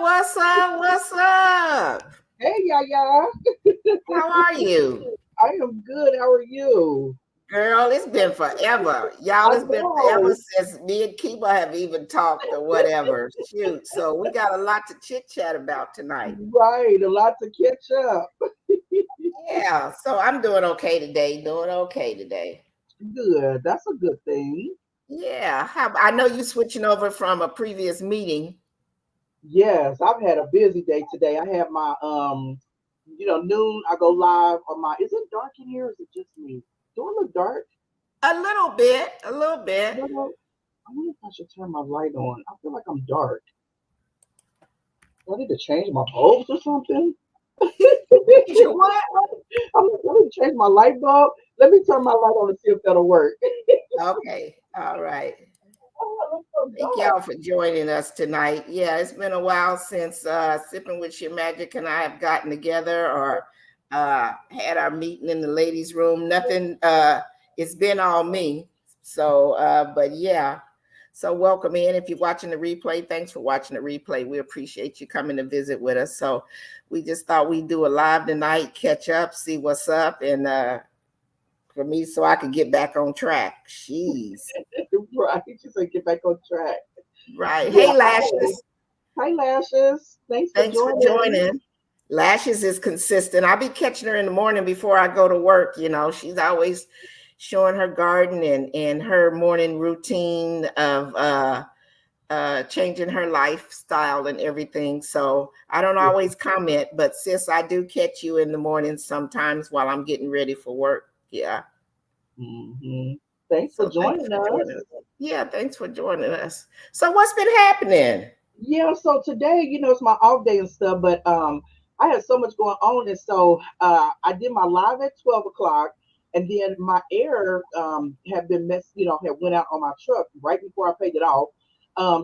What's up? What's up? Hey, Yaya. How are you? I am good. How are you? Girl, it's been forever. Y'all, I it's been forever know. since me and Kiba have even talked or whatever. Shoot. So we got a lot to chit chat about tonight. Right. A lot to catch up. Yeah. So I'm doing okay today. Doing okay today. Good. That's a good thing. Yeah. I know you switching over from a previous meeting. Yes, I've had a busy day today. I have my noon. I go live on my. Is it dark in here? Or is it just me? Do I look dark? A little bit. A little I bit. don't know. I wonder if I should turn my light on. I feel like I'm dark. Do I need to change my bulbs or something? Did you what? I'm like, let me change my light bulb. Let me turn my light on and see if that'll work. Okay. All right. Oh, I look so Thank dark. y'all for joining us tonight. Yeah, it's been a while since Sipping with Shearmajik and I have gotten together or had our meeting in the ladies' room. Nothing. It's been all me. So, but yeah. So welcome in. If you're watching the replay, thanks for watching the replay. We appreciate you coming to visit with us. So we just thought we'd do a live tonight, catch up, see what's up, and for me, so I could get back on track. Jeez. Right. Just like get back on track. Right. Yeah. Hey, Lashes. Hi, Lashes. Thanks for Thanks for joining. joining. Lashes is consistent. I'll be catching her in the morning before I go to work. You know, she's always showing her garden and her morning routine of changing her lifestyle and everything. So I don't always comment, but sis, I do catch you in the morning sometimes while I'm getting ready for work. Yeah. Hmm. Thanks for So thanks joining for joining us. us. Yeah, thanks for joining us. So what's been happening? Yeah, so today, it's my off day and stuff, but I had so much going on, and so I did my live at 12 o'clock, and then my air had been had went out on my truck right before I paid it off.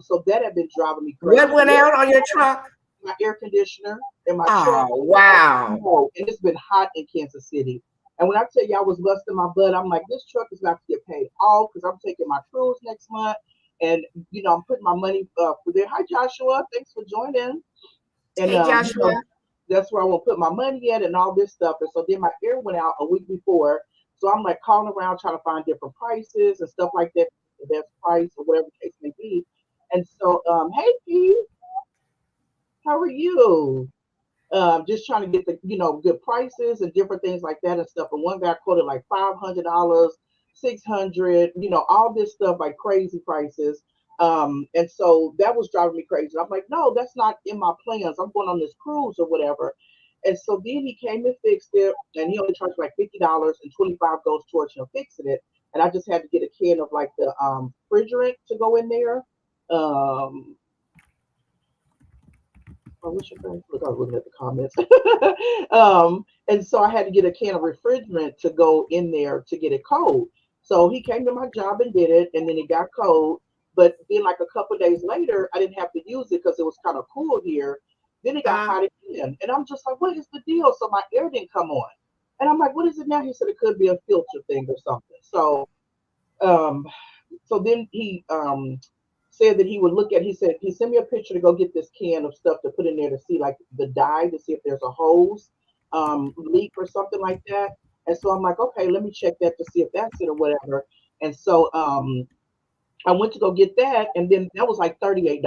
So that had been driving me What crazy. went out on your truck? My air conditioner in my Oh, truck. wow. No, and it's been hot in Kansas City. And when I tell you I was busting my butt, I'm like, this truck is about to get paid off because I'm taking my cruise next month. And, I'm putting my money for there. Hi, Joshua. Thanks for joining. And, Hey, Joshua. that's where I will put my money at and all this stuff. And so then my air went out a week before. So I'm like calling around trying to find different prices and stuff like that, the best price or whatever the case may be. And so, hey, P, how are you? Just trying to get the good prices and different things like that and stuff. And one guy quoted like $500, 600, all this stuff like crazy prices. And so that was driving me crazy. I'm like, no, that's not in my plans. I'm going on this cruise or whatever. And so then he came and fixed it, and he only charged like $50, and 25 goes towards him fixing it. And I just had to get a can of like the refrigerant to go in there. Um, Oh, what's your friend? Look, I was looking at the comments. And so I had to get a can of refrigerant to go in there to get it cold. So he came to my job and did it, and then it got cold. But then, like a couple of days later, I didn't have to use it because it was kind of cool here. Then it got Uh, hot again, and I'm just like, "What is the deal?" So my air didn't come on, and I'm like, "What is it now?" He said it could be a filter thing or something. Um, so then he said that he would look at. He said he sent me a picture to go get this can of stuff to put in there to see like the dye to see if there's a hose leak or something like that. And so I'm like, okay, let me check that to see if that's it or whatever. And so I went to go get that, and then that was like $38.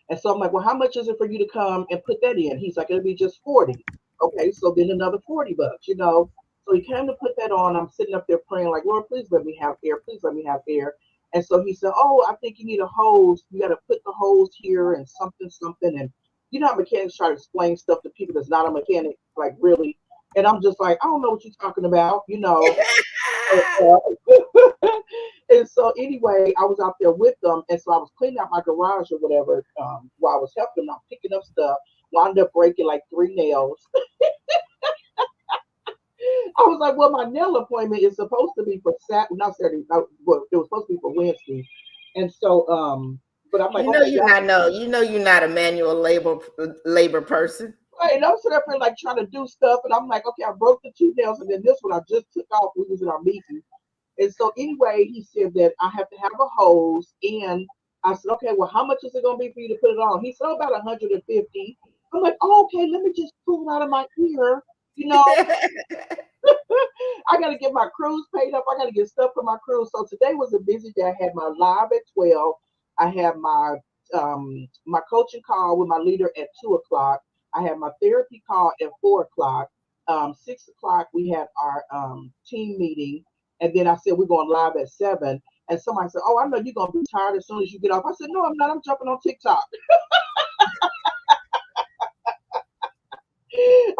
And so I'm like, well, how much is it for you to come and put that in? He's like, it'll be just 40. Okay, so then another $40. So he came to put that on. I'm sitting up there praying, like, Lord, please let me have air. Please let me have air. And so he said, oh, I think you need a hose. You got to put the hose here and something, something. And you know how mechanics try to explain stuff to people that's not a mechanic, like really. And I'm just like, I don't know what you're talking about. And so anyway, I was out there with them, and so I was cleaning out my garage or whatever while I was helping them. I'm picking up stuff, wound up breaking like 3 nails. I was like, well, my nail appointment is supposed to be for Saturday, not Saturday. Well, it was supposed to be for Wednesday, and so but I'm like, you know okay, you're y'all. not no, you know you're not a manual labor person. Right, and I'm sitting up here like trying to do stuff, and I'm like, okay, I broke the 2 nails, and then this one I just took off. We was in our meeting. And so anyway, he said that I have to have a hose and I said, okay, well, how much is it going to be for you to put it on? He said, oh, about 150. I'm like, oh, okay, let me just pull it out of my ear. You know, I got to get my cruise paid up. I got to get stuff for my cruise. So today was a busy day. I had my live at 12. I had my coaching call with my leader at 2 o'clock. I had my therapy call at 4 o'clock. 6 o'clock we had our team meeting, and then I said we're going live at 7. And somebody said, "Oh, I know you're gonna be tired as soon as you get off." I said, "No, I'm not. I'm jumping on TikTok."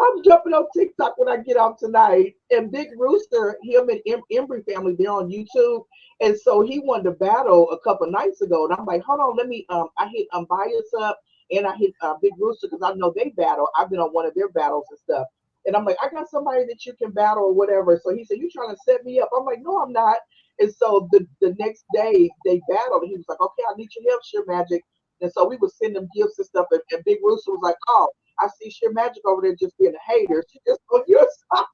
I'm jumping on TikTok when I get off tonight. And Big Rooster, him and Embry family, they're on YouTube. And so he won the battle a couple nights ago. And I'm like, hold on, let me I hit Bias up and I hit Big Rooster because I know they battle. I've been on one of their battles and stuff. And I'm like, I got somebody that you can battle or whatever. So he said, you trying to set me up? I'm like, no, I'm not. And so the next day they battled. And he was like, okay, I need your help, Sheer Magic. And so we would send them gifts and stuff. And Big Rooster was like, oh, I see Sheer Magic over there just being a hater. She just on your side.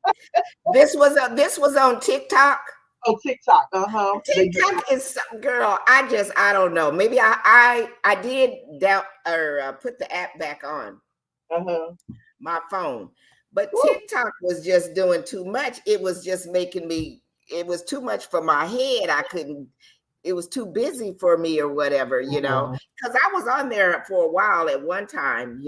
This was on TikTok. On TikTok. They TikTok is, girl. I don't know. Maybe I did doubt or put the app back on my phone, but TikTok was just doing too much. It was just making me. It was too much for my head. I couldn't. It was too busy for me or whatever, because I was on there for a while at one time,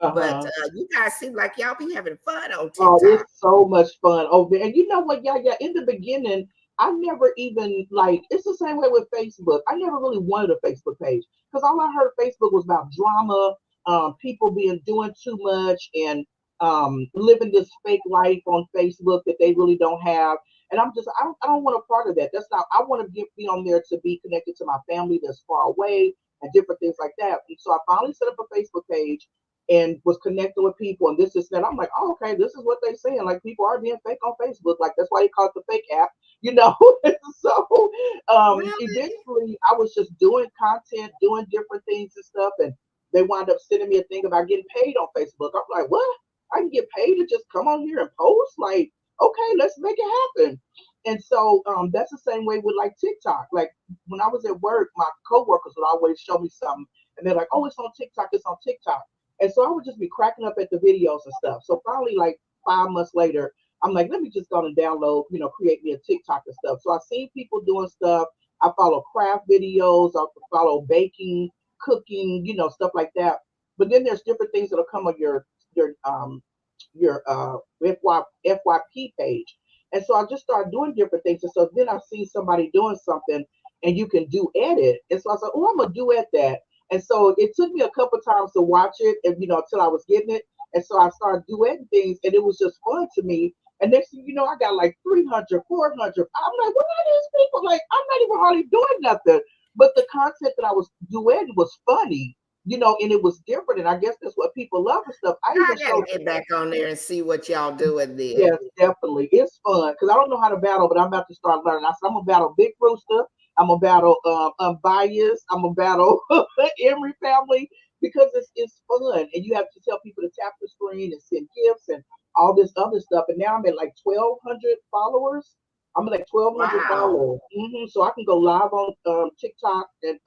But you guys seem like y'all be having fun on TikTok. Oh, it's so much fun over there. And you know what, yeah, in the beginning, I never even like it's the same way with Facebook. I never really wanted a Facebook page because all I heard Facebook was about drama, people being doing too much and living this fake life on Facebook that they really don't have. And I don't want a part of that. That's not I want to be on there to be connected to my family that's far away and different things like that. And so I finally set up a Facebook page and was connecting with people and this is that. I'm like, oh, okay, this is what they're saying. Like people are being fake on Facebook. Like that's why you call it the fake app, So Really? eventually I was just doing content, doing different things and stuff, and they wound up sending me a thing about getting paid on Facebook. I'm like, what? I can get paid to just come on here and post? Like, okay, let's make it happen. And so that's the same way with like TikTok. Like when I was at work, my coworkers would always show me something and they're like, oh, it's on TikTok, it's on TikTok. And so I would just be cracking up at the videos and stuff. So probably like 5 months later, I'm like, let me just go and download, create me a TikTok and stuff. So I see people doing stuff. I follow craft videos. I follow baking, cooking, stuff like that. But then there's different things that'll come on your FYP page. And so I just started doing different things. And so then I see somebody doing something and you can do edit. And so I said, oh, I'm going to duet that. And so it took me a couple times to watch it and, until I was getting it. And so I started duetting things and it was just fun to me. And next thing you know, I got like 300, 400. I'm like, what are these people? Like, I'm not even hardly doing nothing. But the content that I was duetting was funny, and it was different. And I guess that's what people love and stuff. I even gotta get back on there and see what y'all doing there. Yes, definitely. It's fun because I don't know how to battle, but I'm about to start learning. I said, I'm going to battle Big Rooster. I'm going to battle Unbiased. I'm going to battle Emery family because it's fun. And you have to tell people to tap the screen and send gifts and all this other stuff. And now I'm at like 1,200 followers. I'm at like 1,200 followers. So I can go live on TikTok. And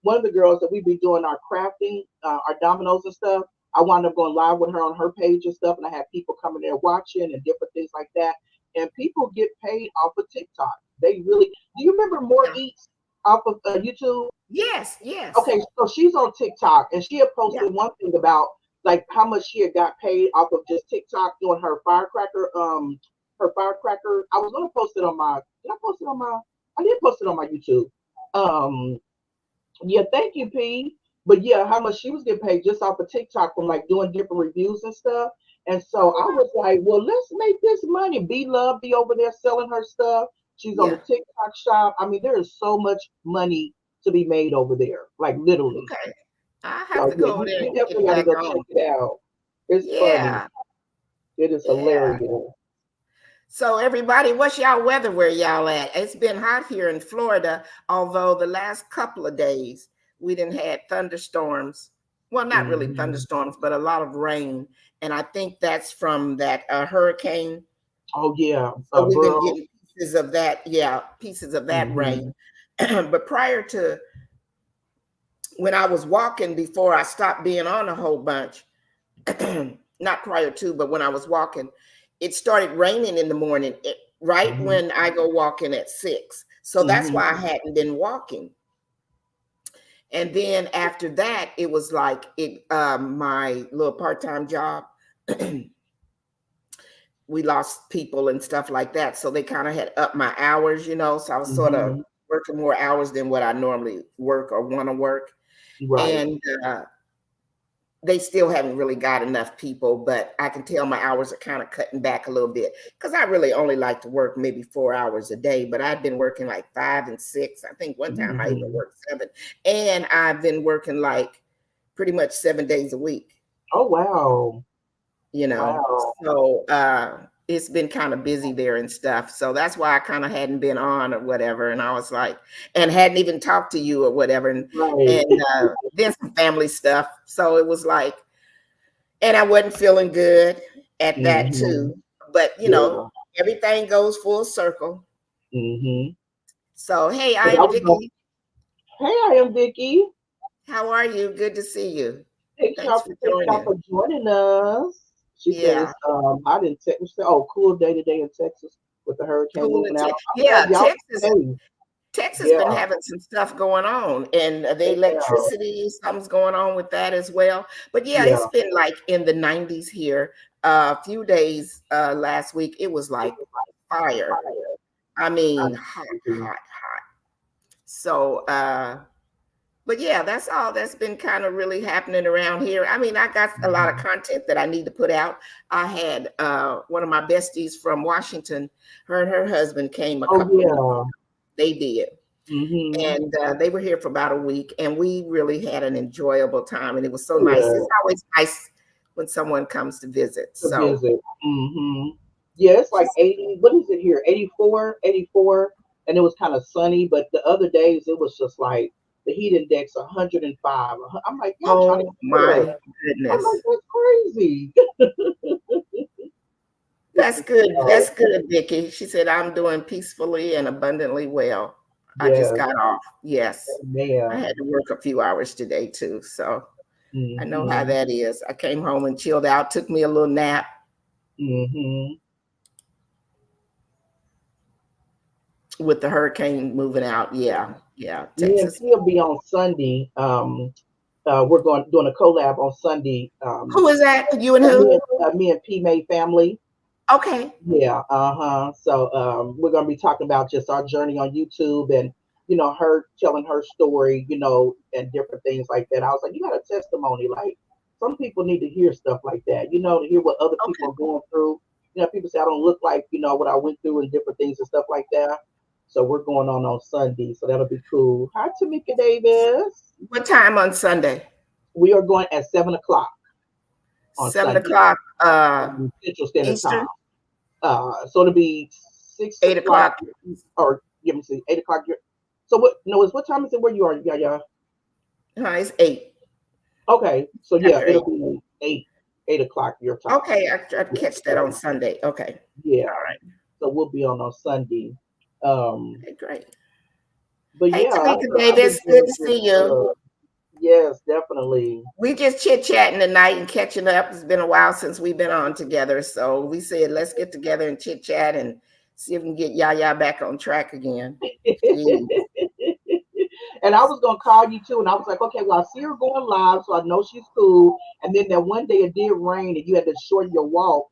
one of the girls that we be doing our crafting, our dominoes and stuff, I wound up going live with her on her page and stuff. And I had people coming there watching and different things like that. And people get paid off of TikTok. They really, do you remember More Eats off of YouTube? Yes. Okay, so she's on TikTok and she had posted one thing about like how much she had got paid off of just TikTok doing her firecracker. I was gonna post it on my. Did I post it on my? I did post it on my YouTube. Yeah, thank you, P. But yeah, how much she was getting paid just off of TikTok from like doing different reviews and stuff. And so I was like, well, let's make this money. B Love be over there selling her stuff. She's on the TikTok shop. I mean, there is so much money to be made over there, like literally. Okay. I have to go over there. You definitely got to go check it out. It's funny. It is hilarious. So everybody, what's y'all weather where y'all at? It's been hot here in Florida, although the last couple of days we didn't had thunderstorms. Well, not really thunderstorms, but a lot of rain. And I think that's from that hurricane. Oh, yeah. So we've been getting pieces of that. Yeah, pieces of that rain. But prior to when I was walking before I stopped being on a whole bunch, not prior to, but when I was walking, it started raining in the morning, right Mm-hmm. when I go walking at 6. So that's Mm-hmm. why I hadn't been walking. And then after that, it was like my little part-time job. We lost people and stuff like that. So they kind of had upped my hours, So I was sort of Mm-hmm. working more hours than what I normally work or want to work. Right. And they still haven't really got enough people, but I can tell my hours are kind of cutting back a little bit because I really only like to work maybe 4 hours a day, but I've been working like 5 and 6. I think one time I even Mm-hmm. worked 7, and I've been working like pretty much 7 days a week, Oh, wow. you know. Wow. So it's been kind of busy there and stuff. So that's why I kind of hadn't been on or whatever. And I was like, and hadn't even talked to you or whatever. Right. And then some family stuff. So it was like, and I wasn't feeling good at that Mm-hmm. too. But Yeah. everything goes full circle. Mm-hmm. So hey, I But I am was going, Vicky. hey, I am Vicky. How are you? Good to see you. Thank Thanks y'all, for thank y'all joining. for joining us. She said Yeah, it's hot in Texas. Oh, cool day today in Texas with the hurricane cool. moving out. I'm Yeah, glad y'all stay. Texas Yeah, been having some stuff going on, and the yeah, electricity, something's going on with that as well. But yeah, yeah. it's been like in the 90s here. A few days last week, it was like fire. I mean, hot, Absolutely. hot. So but yeah, that's all that's been kind of really happening around here. I mean, I got a lot of Mhm. content that I need to put out. I had one of my besties from Washington, her and her husband came a Oh couple of weeks. yeah. They did. Mm-hmm. And they were here for about a week, and we really had an enjoyable time. And it was so nice. It's Good always nice when someone comes to visit. to So, visit. Mm-hmm. Yeah, it's like 80. What is it here? 84, 84, and it was kind of sunny. But the other days it was just like the heat index 105. I'm like, y'all trying to oh kill us. my I'm like, goodness. that's crazy. That's good. That's good, Vicky. She said, I'm doing peacefully and abundantly well. I just Yes, got off. Yes. I man. had to work a few hours today too. So I know how Mm-hmm. that is. I came home and chilled out, took me a little nap Mm-hmm. with the hurricane moving out. Yeah. Yeah. Me and Texas. P will be on Sunday. We're going doing a collab on Sunday. Who is that? You and who? Me and P May family. Okay. Yeah, uh-huh. So we're gonna be talking about just our journey on YouTube and her telling her story, and different things like that. I was like, you got a testimony, like some people need to hear stuff like that, to hear what other people Okay. are going through. People say I don't look like, what I went through and different things and stuff like that. So we're going on Sunday, so that'll be cool. Hi, Tamika Davis. What time on Sunday? We are going at 7 o'clock on 7 Sunday, o'clock Central Standard Time. Eastern, So it'll be 6 o'clock, 8 o'clock. or let me see, 8 o'clock. So what? No, it's what time is it where you are? Yeah, yeah. It's 8 Okay, so yeah, after 8. it'll be 8 o'clock your time. Okay, I Yeah, catch that so on Sunday. Okay. yeah, All right. so we'll be on Sunday. Um, Okay, great. but Hey, yeah, Tamika I've been Davis, good doing to good see you. stuff. Yes, definitely. We just chit-chatting tonight and catching up. It's been a while since we've been on together. So we said, let's get together and chit-chat and see if we can get Yaya back on track again. Jeez. And I was gonna call you too, and I was like, okay, well, I see her going live, so I know she's cool. And then that one day it did rain, and you had to shorten your walk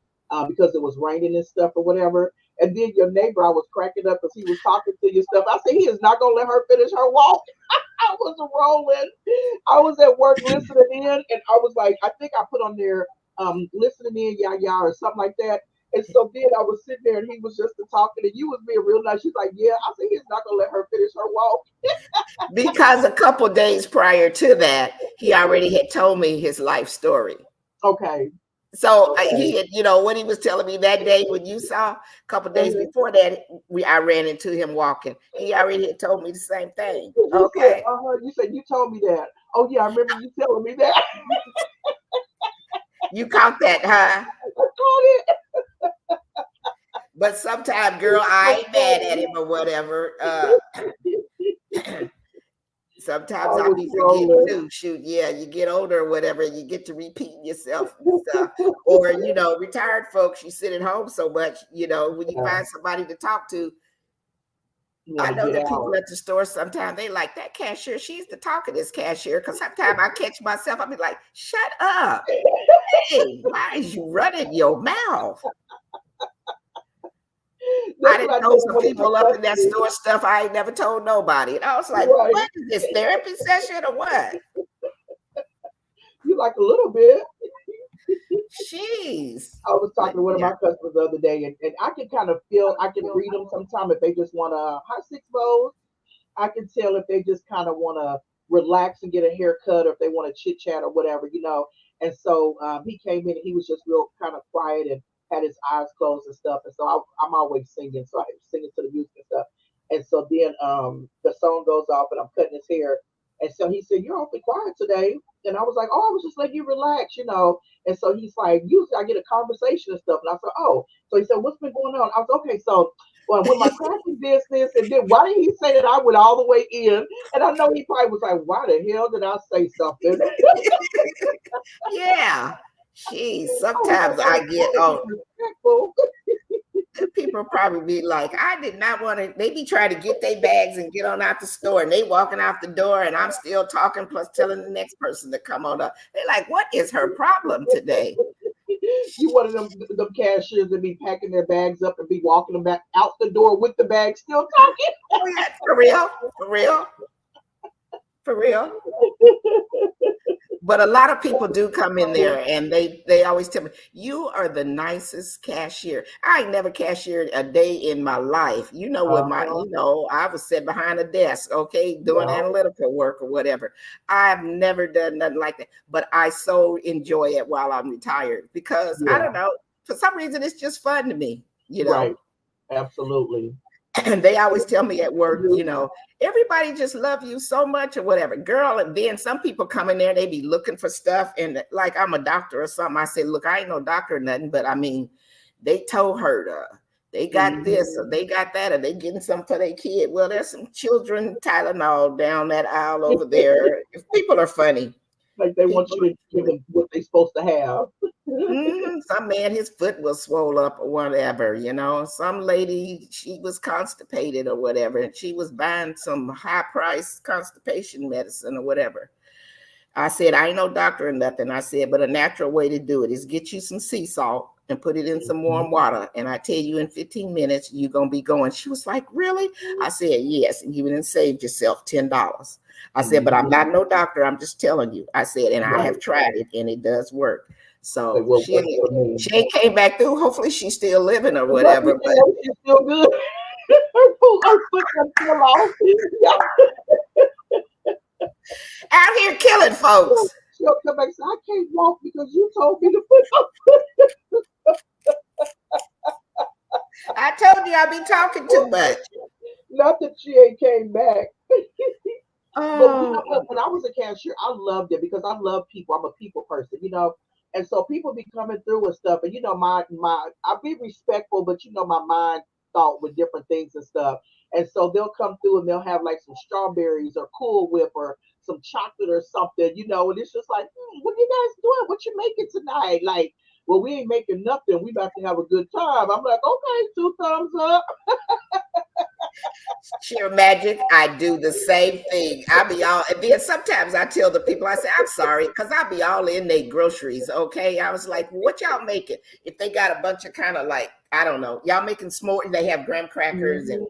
because it was raining and stuff or whatever. And then your neighbor, I was cracking up because he was talking to you stuff. I said he is not gonna let her finish her walk. I was rolling. I was at work listening in, and I was like, I think I put on there listening in, yeah, yeah, or something like that. And so then I was sitting there, and he was just talking, and you was being real nice. She's like, yeah. I said he's not gonna let her finish her walk. Because a couple days prior to that, he already had told me his life story. Okay. So he Okay. had, what he was telling me that day when you saw, a couple days Uh-huh. before that, I ran into him walking. He already had told me the same thing. You said, Okay. you said you told me that. Oh yeah, I remember you telling me that. You caught that, huh? I caught it. But sometimes, girl, It's I so ain't mad at funny. him or whatever. Sometimes I'll be forgetting too. Shoot, yeah, you get older or whatever, you get to repeating yourself and stuff. Or, retired folks, you sit at home so much, when you find somebody to talk to. I know that people at the store sometimes they like that cashier. She's the talkingest cashier. Because sometimes I catch myself, I'll be like, shut up. Hey, why is you running your mouth? I didn't know some people up in that store stuff I ain't never told nobody. And I was like, what is this, therapy session or what? You like a little bit. Jeez. I was talking to one of my customers the other day, and I can kind of feel, I can read them sometimes if they just want to, hi, Six Bows. I can tell if they just kind of want to relax and get a haircut, or if they want to chit chat or whatever, And so he came in and he was just real kind of quiet and had his eyes closed and stuff. And so I'm always singing, so I was singing to the music and stuff. And so then the song goes off and I'm cutting his hair. And so he said, "You're awfully quiet today." And I was like, "Oh, I was just letting you relax, And so he's like, "Usually I get a conversation and stuff." And I said, "Oh." So he said, "What's been going on?" I was okay. So when my crafting business, and then why did he say that I went all the way in? And I know he probably was like, "Why the hell did I say something?" Yeah. Jeez, sometimes I get respectful. People probably be like, I did not want to. They be trying to get their bags and get on out the store, and they walking out the door, and I'm still talking, plus telling the next person to come on up. They're like, what is her problem today? You one of them cashiers that be packing their bags up and be walking them back out the door with the bag, still talking. Oh yeah, for real, for real, for real. But a lot of people do come in there and they always tell me, you are the nicest cashier. I ain't never cashiered a day in my life. What I was sitting behind a desk, okay, doing analytical work or whatever. I've never done nothing like that. But I so enjoy it while I'm retired because I don't know, for some reason it's just fun to me, Right. Absolutely. And they always tell me at work, everybody just love you so much or whatever. Girl, and then some people come in there, they be looking for stuff. And like I'm a doctor or something. I say, look, I ain't no doctor or nothing, but I mean, they told her they got this or they got that, or they getting something for their kid. Well, there's some children Tylenol down that aisle over there. People are funny. Like they want you to give them what they're supposed to have. Some man, his foot was swole up or whatever, Some lady, she was constipated or whatever, and she was buying some high-priced constipation medicine or whatever. I said, I ain't no doctor or nothing. I said, but a natural way to do it is get you some sea salt and put it in some warm water. And I tell you, in 15 minutes, you're going to be going. She was like, really? I said, yes. And you done saved yourself $10. I said, but I'm not no doctor. I'm just telling you. I said, and I have tried it and it does work. So she ain't came back through. Hopefully she's still living or whatever. But she's still good. Her foot still off. Out here killing folks. She'll come back and say, I can't walk because you told me to put up. I told you I'd be talking too much. Not that she ain't came back. But when I was a cashier, I loved it because I love people. I'm a people person, And so people be coming through and stuff. And I be respectful, but my mind thought with different things and stuff. And so they'll come through and they'll have like some strawberries or Cool Whip or some chocolate or something, and it's just like, what are you guys doing? What you making tonight? Like, well, we ain't making nothing. We about to have a good time. I'm like, okay, 2 thumbs up. Shearmajik, I do the same thing. I be all, and then sometimes I tell the people, I say, I'm sorry, because I be all in their groceries, okay? I was like, what y'all making? If they got a bunch of kind of like, I don't know, y'all making s'mores, they have graham crackers and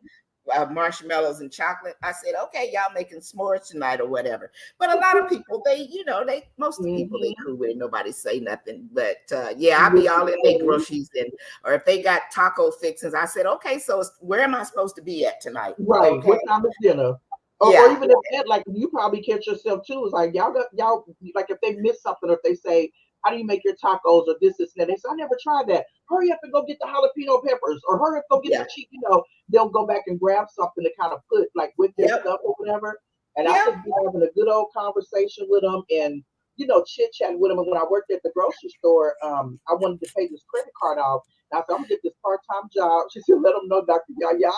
marshmallows and chocolate. I said, okay, y'all making s'mores tonight or whatever. But a lot of people, most of the people they cool with, nobody say nothing. But I be all in their groceries, or if they got taco fixings, I said, okay, so where am I supposed to be at tonight? Right. Okay. What time is dinner? Or even if that, like you probably catch yourself too. It's like y'all like if they miss something, or if they say, how do you make your tacos or this and that? They say, I never tried that. Hurry up and go get the jalapeno peppers, or hurry up, go get the cheese. They'll go back and grab something to kind of put like with their stuff or whatever. And I just be having a good old conversation with them and, chit chat with them. And when I worked at the grocery store, I wanted to pay this credit card off. And I said, I'm gonna get this part-time job. She said, let them know, Dr. Yaya.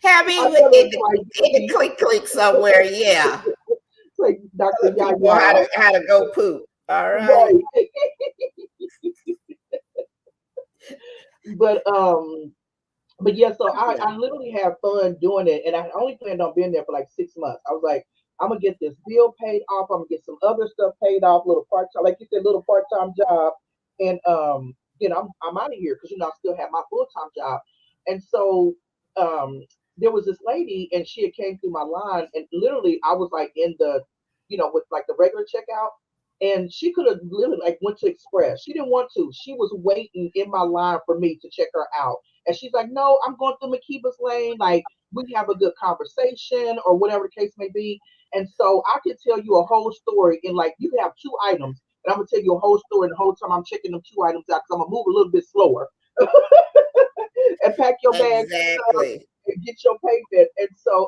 Hey, I I mean, know that's in the right. click somewhere, yeah. It's like Dr. Telling people Yaya. how to go poop. All right. Right. But but yeah, so I literally have fun doing it, and I only planned on being there for like 6 months. I was like, I'm gonna get this bill paid off. I'm gonna get some other stuff paid off, little part time, like you said, little part time job, and I'm out of here because I still have my full time job, and so um, there was this lady, and she had came through my line, and literally I was like in the, with like the regular checkout. And she could have literally like went to Express. She didn't want to. She was waiting in my line for me to check her out. And she's like, no, I'm going through McKeever's Lane. Like, we have a good conversation or whatever the case may be. And so I could tell you a whole story in like, you have two items. And I'm going to tell you a whole story. And the whole time I'm checking them two items out because I'm going to move a little bit slower and pack your bags Exactly. and get your payment. And so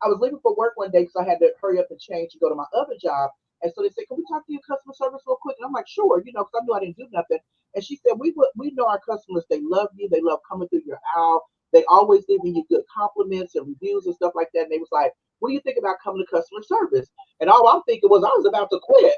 I was leaving for work one day because I had to hurry up and change to go to my other job. And so they said, "Can we talk to your customer service real quick?" And I'm like, "Sure," because I knew I didn't do nothing. And she said, "We know our customers. They love you. They love coming through your aisle. They always giving you good compliments and reviews and stuff like that." And they was like, "What do you think about coming to customer service?" And all I'm thinking was I was about to quit.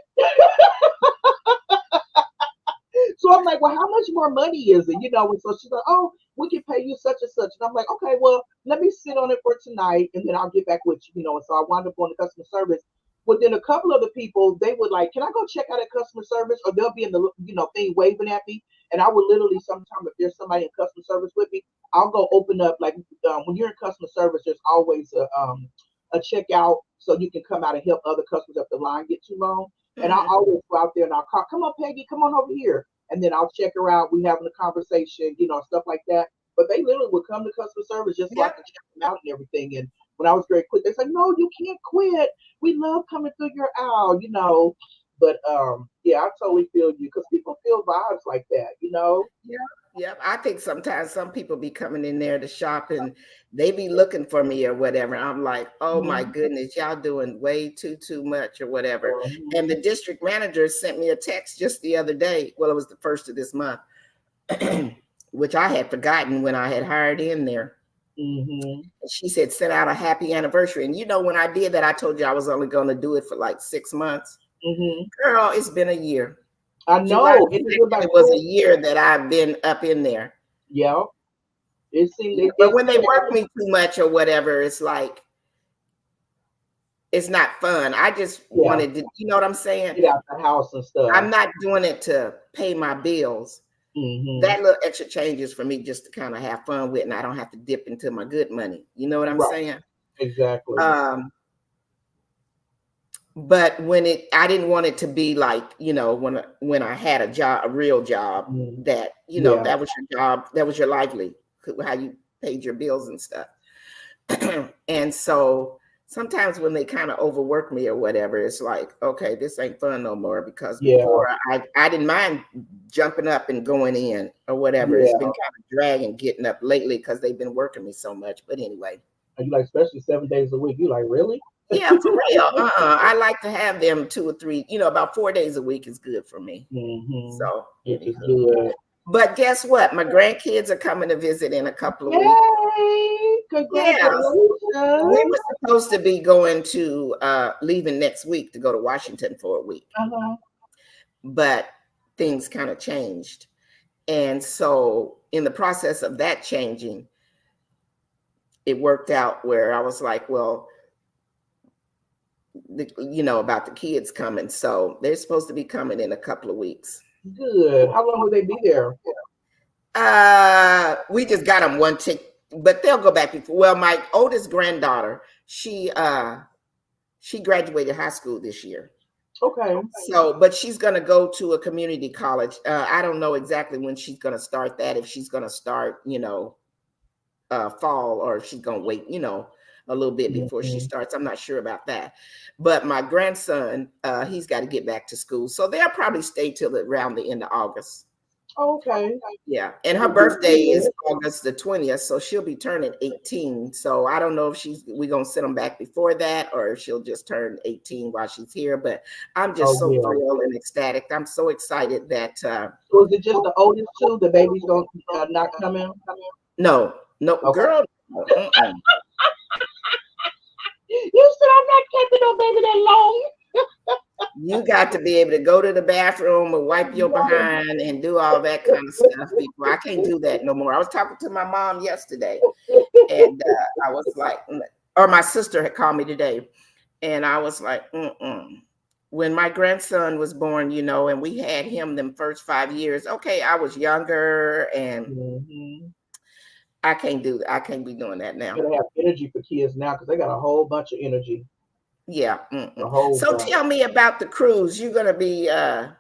So I'm like, "Well, how much more money is it?" And so she's like, "Oh, we can pay you such and such." And I'm like, "Okay, well, let me sit on it for tonight, and then I'll get back with you." And so I wound up going to customer service. Within a couple of the people, they would like, "Can I go check out at customer service?" Or they'll be in the thing waving at me, and I would literally sometimes if there's somebody in customer service with me, I'll go open up like when you're in customer service, there's always a checkout so you can come out and help other customers if the line get too long. And I Mhm. always go out there and I'll call, "Come on, Peggy, come on over here." And then I'll check her out. We having a conversation, stuff like that. But they literally would come to customer service just so I Yep. could check them out and everything. And when I was very quick, they said, "No, you can't quit. We love coming through your aisle." But yeah, I totally feel you because people feel vibes like that. Yep. Yep. I think sometimes some people be coming in there to shop and they be looking for me or whatever. I'm like, oh my Mhm. goodness, y'all doing way too much or whatever. And the Mhm. district manager sent me a text just the other day. Well, it was the first of this month, which I had forgotten when I had hired in there. Mhm. She said, sent out a happy anniversary. And when I did that, I told you I was only going to do it for like 6 months. Mhm. Girl, it's been a year. I July know it was 2nd, about it was a 12. year that I've been up in there. Yeah, it seemed Yeah, it, but it when they work seemed me too much or whatever, it's like it's not fun. I just yeah, wanted to, you know what I'm saying? get out the house and stuff. I'm not doing it to pay my bills. Mhm. That little extra change is for me just to kind of have fun with, and I don't have to dip into my good money. You know what I'm Right. saying? Exactly. Um, but I didn't want it to be like, when I had a job, a real job, Mhm. that, Yeah. that was your job, that was your livelihood, how you paid your bills and stuff. And so sometimes when they kind of overwork me or whatever, it's like, okay, this ain't fun no more, because Yeah. before I didn't mind jumping up and going in or whatever. It's been Yeah. kind of dragging getting up lately because they've been working me so much. But anyway, And you like, especially 7 days a week. You like, really? yeah, for real. I like to have them 2 or 3, about 4 days a week is good for me. Mm-hmm. So Which is anywho. good. But guess what? My grandkids are coming to visit in a couple of weeks. Yay! Yes. We Congratulations. were supposed to be going to leaving next week to go to Washington for a week, Uh-huh. but things kind of changed. And so in the process of that changing, it worked out where I was like, well, about the kids coming. So they're supposed to be coming in a couple of weeks. Good. How long will they be there? We just got them one tick, but they'll go back before. Well, my oldest granddaughter, she graduated high school this year. Okay. So, but she's going to go to a community college. I don't know exactly when she's going to start that, if she's going to start, fall, or if she's going to wait, a little bit before she Mm-hmm. starts. I'm not sure about that. But my grandson, he's got to get back to school. So they'll probably stay till around the end of August. Okay. Yeah. And her Well, good for birthday is you. August the 20th. So she'll be turning 18. So I don't know if we're going to send them back before that, or if she'll just turn 18 while she's here. But I'm just Oh, so yeah. thrilled and ecstatic. I'm so excited that, So is it just the oldest two? The babies don't not coming? no, no, Okay. girl, Mm-mm. You said I'm not keeping no baby that long. You got to be able to go to the bathroom or wipe your behind and do all that kind of stuff before. I can't do that no more. I was talking to my mom yesterday, and I was like, or my sister had called me today, and I was like, mm-mm. When my grandson was born, and we had him them first 5 years. Okay, I was younger, and Mm-hmm. I can't do that. I can't be doing that now. You gotta have energy for kids now because they got a whole bunch of energy. Yeah. A Mm-mm. whole So bunch. tell me about the cruise. You're gonna be Yeah,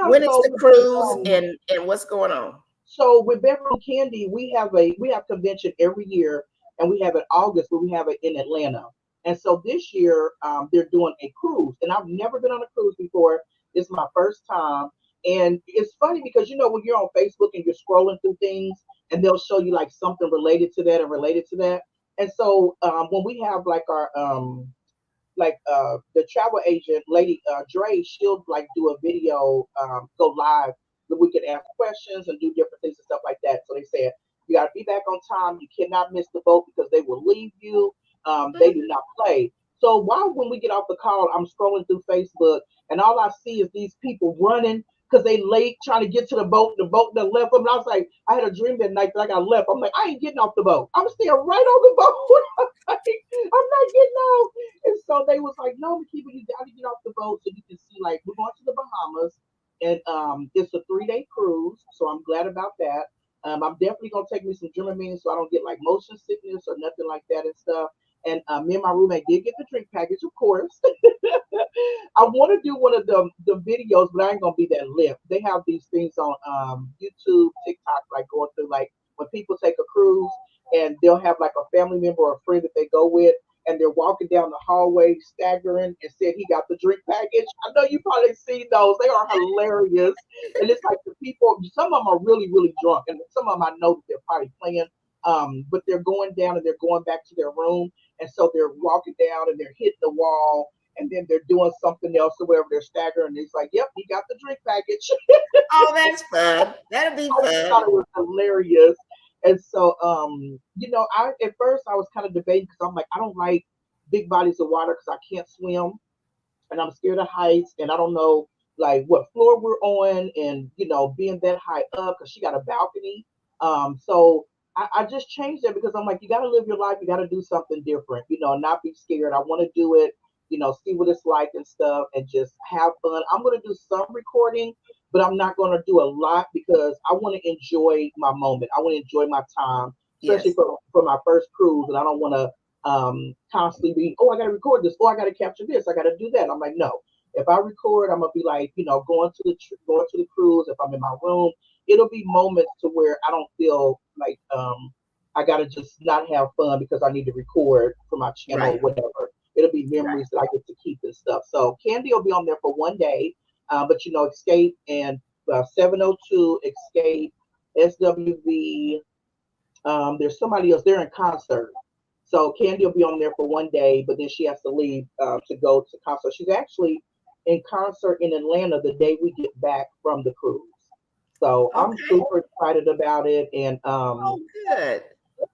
when is so the with the, cruise and what's going on? so with Beverly Candy, we have convention every year, and we have it August, but we have it in Atlanta. And so this year, they're doing a cruise, and I've never been on a cruise before. It's my first time, and it's funny because when you're on Facebook and you're scrolling through things, and they'll show you like something related to that and related to that. And so when we have like our the travel agent lady Dre, she'll like do a video, go live that we can ask questions and do different things and stuff like that. So they said you got to be back on time. You cannot miss the boat because they will leave you. They do not play. So while when we get off the call, I'm scrolling through Facebook and all I see is these people running because they late trying to get to the boat. The boat that left them. And I was like, I had a dream that night that I got left. I'm like, I ain't getting off the boat. I'm staying right on the boat. I'm not getting off. And so they was like, no, Makiba, you got to get off the boat so you can see, like, we're going to the Bahamas. And it's a 3-day cruise. So I'm glad about that. I'm definitely going to take me some Dramamine so I don't get like motion sickness or nothing like that and stuff. And me and my roommate did get the drink package, of course. I want to do one of the videos, but I ain't gonna be that limp. They have these things on YouTube, TikTok, like going through like when people take a cruise and they'll have like a family member or a friend that they go with, and they're walking down the hallway staggering and said he got the drink package. I know you probably seen those. They are hilarious. And it's like the people, some of them are really, really drunk, and some of them I know that they're probably playing. But they're going down and they're going back to their room, and so they're walking down and they're hitting the wall, and then they're doing something else or wherever they're staggering. And it's like, yep, he got the drink package. Oh, that's fun. That'll be I just thought fun. it was hilarious. And so, I at first I was kind of debating because I'm like, I don't like big bodies of water because I can't swim and I'm scared of heights and I don't know like what floor we're on and being that high up because she got a balcony. So I just changed it because I'm like, you got to live your life, you got to do something different, not be scared. I want to do it, see what it's like and stuff, and just have fun. I'm gonna do some recording, but I'm not gonna do a lot because I want to enjoy my moment. I want to enjoy my time, especially Yes. for my first cruise, and I don't want to constantly be, oh, I got to record this, oh, I got to capture this, I got to do that. I'm like, no. If I record, I'm gonna be like, going to the cruise. If I'm in my room, it'll be moments to where I don't feel like I gotta just not have fun because I need to record for my channel or Right. whatever. It'll be Right. memories that I get to keep and stuff. So Candy will be on there for one day, but Escape and 702 Escape, SWV. There's somebody else. They're in concert. So Candy will be on there for one day, but then she has to leave to go to concert. She's actually in concert in Atlanta the day we get back from the cruise. So I'm Okay. super excited about it and Oh, good.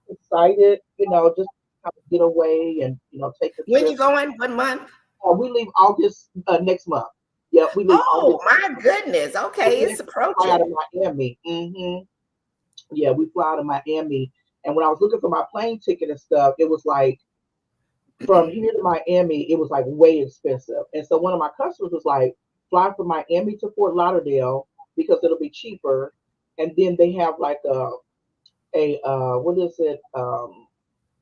excited, just kind of get away and take a When trip. you going? What month? We leave August next month. Yep, we leave Oh, August. my goodness. We Okay, it's actually fly out of approaching. Miami. Yeah, we fly out of Miami. And when I was looking for my plane ticket and stuff, it was like from here to Miami, it was like way expensive. And so one of my customers was like, fly from Miami to Fort Lauderdale because it'll be cheaper. And then they have like a what is it?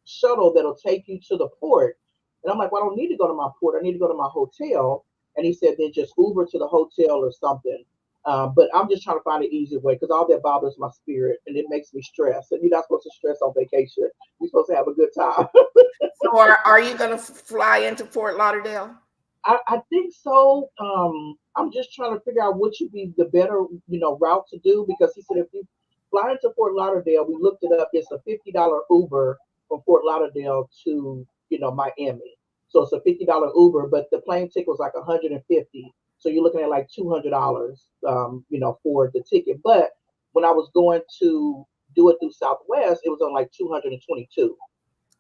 Shuttle that'll take you to the port. And I'm like, well, I don't need to go to my port. I need to go to my hotel. And he said, then just Uber to the hotel or something. But I'm just trying to find an easy way because all that bothers my spirit and it makes me stress. And you're not supposed to stress on vacation. You're supposed to have a good time. So are you going to fly into Fort Lauderdale? I think so. I'm just trying to figure out what should be the better, route to do because he said if you fly into Fort Lauderdale, we looked it up. It's a $50 Uber from Fort Lauderdale to, Miami. So it's a $50 Uber, but the plane ticket was like 150. So you're looking at like $200, for the ticket. But when I was going to do it through Southwest, it was on like 222.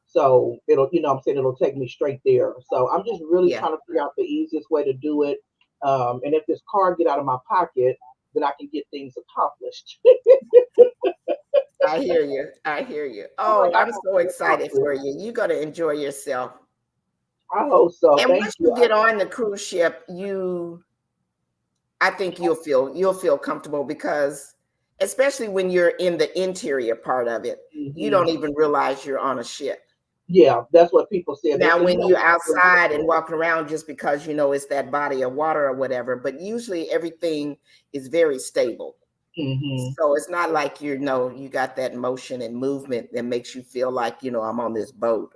So it'll, I'm saying it'll take me straight there. So I'm just really Yeah, trying to figure out the easiest way to do it. And if this card get out of my pocket, then I can get things accomplished. I hear you. I hear you. I'm like, Oh, I I'm gotta so get excited accomplished. for you. You're gonna enjoy yourself. I hope so. And Thank once you. you get on the cruise ship, I think you'll feel comfortable because especially when you're in the interior part of it, you Hmm. don't even realize you're on a ship. Yeah, that's what people said. They Now, said, when you're outside and walking around just because you know it's that body of water or whatever, but usually everything is very stable. hmm. So it's not like you got that motion and movement that makes you feel like, I'm on this boat,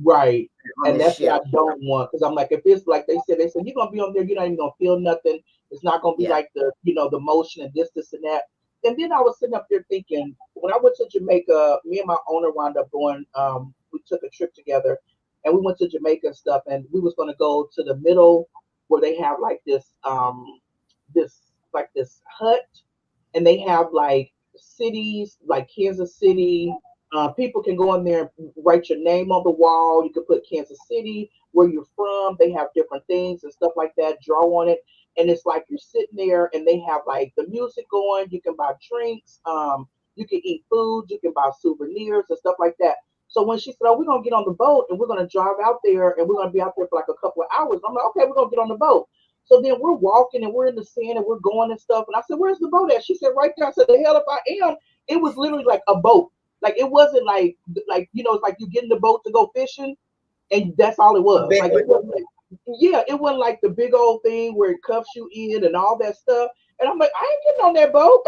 Right. on And this that's what ship. I don't want. Because I'm like, if it's like they said, you're gonna be on there, you're not even gonna feel nothing. It's not gonna be Yeah. like the motion and this and that. And then I was sitting up there thinking, when I went to Jamaica, me and my owner wound up going, we took a trip together and we went to Jamaica and stuff, and we was gonna go to the middle where they have like this this hut, and they have like cities like Kansas City. People can go in there and write your name on the wall. You can put Kansas City, where you're from. They have different things and stuff like that. Draw on it, and it's like you're sitting there, and they have like the music going. You can buy drinks. You can eat food. You can buy souvenirs and stuff like that. So when she said, "Oh, we're gonna get on the boat and we're gonna drive out there and we're gonna be out there for like a couple of hours," I'm like, "Okay, we're gonna get on the boat." So then we're walking and we're in the sand and we're going and stuff. And I said, "Where's the boat at?" She said, "Right there." I said, "The hell if I am." It was literally like a boat. Like it wasn't like it's like you get in the boat to go fishing and that's all it A was. big Like it one. wasn't like, yeah, it wasn't like the big old thing where it cuffs you in and all that stuff. And I'm like, I ain't getting on that boat.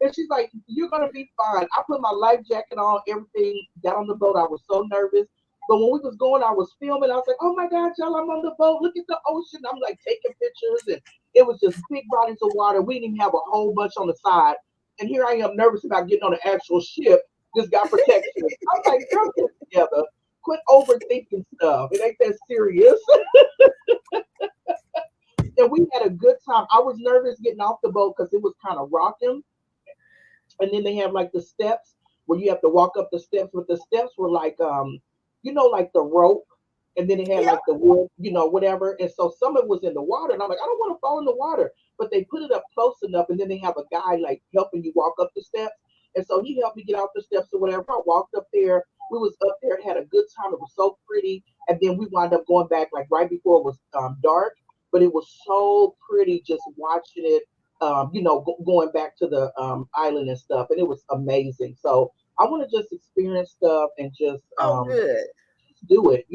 And she's like, "You're gonna be fine." I put my life jacket on, everything, got on the boat. I was so nervous. But when we was going, I was filming. I was like, "Oh my God, y'all, I'm on the boat. Look at the ocean." I'm like taking pictures, and it was just big bodies of water. We didn't even have a whole bunch on the side. And here I am nervous about getting on the actual ship. Just got protection. I'm like, "Girl, get it together. Quit overthinking stuff. It ain't that serious." And we had a good time. I was nervous getting off the boat because it was kind of rocking. And then they have like the steps where you have to walk up the steps, but the steps were like like the rope, and then it had Yeah. like the wood, whatever. And so some of it was in the water, and I'm like, I don't want to fall in the water. But they put it up close enough, and then they have a guy like helping you walk up the steps. And so he helped me get out the steps or whatever. I walked up there. We was up there, had a good time. It was so pretty. And then we wound up going back like right before it was dark. But it was so pretty just watching it, going back to the island and stuff. And it was amazing. So I want to just experience stuff and Oh, good. just do it.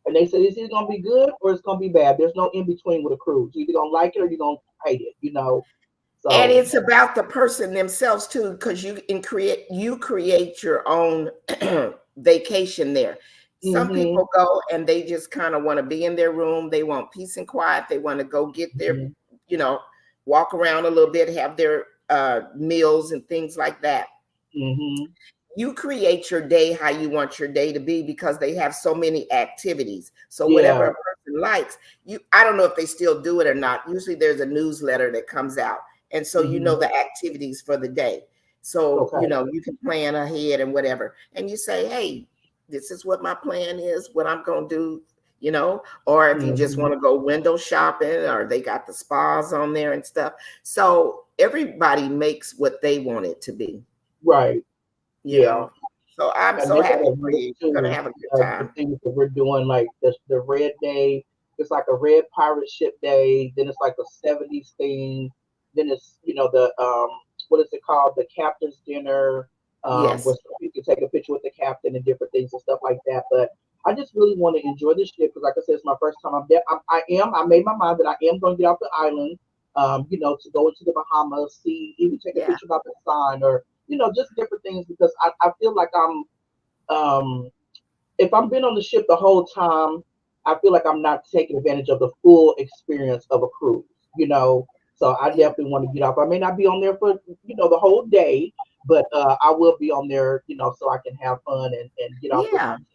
And they said it's either gonna be good or it's gonna be bad. There's no in between with a cruise. You're either gonna like it or you're gonna hate it. And So it's about the person themselves too, because you create your own vacation there. Some hmm people go and they just kind of want to be in their room. They want peace and quiet. They want to go get their, hmm you know, walk around a little bit, have their meals and things like that. hmm You create your day how you want your day to be because they have so many activities. So whatever yeah. a person likes, I don't know if they still do it or not. Usually there's a newsletter that comes out. And so you know hmm the activities for the day. So, Okay. you can plan ahead and whatever. And you say, hey, this is what my plan is, what I'm going to do, or if you just hmm want to go window shopping or they got the spas on there and stuff. So everybody makes what they want it to be Right. you Yeah. know. So I'm And so they got happy a for list you. You're gonna too have a good of the time. things that we're doing, like the Red Day. It's like a Red Pirate Ship Day. Then it's like a '70s thing. Then it's the what is it called? The Captain's Dinner. Where Yes. you can take a picture with the captain and different things and stuff like that. But I just really want to enjoy this trip because, like I said, it's my first time. I'm there. I made my mind that I am going to get off the island. To go into the Bahamas, see, even take a Yeah. picture about the sign or just different things because I feel like um if I'm been on the ship the whole time, I feel like I'm not taking advantage of the full experience of a cruise. So I Yeah. definitely want to get off. I may not be on there for the whole day, but I will be on there, so I can have fun and get off with my Yeah. team.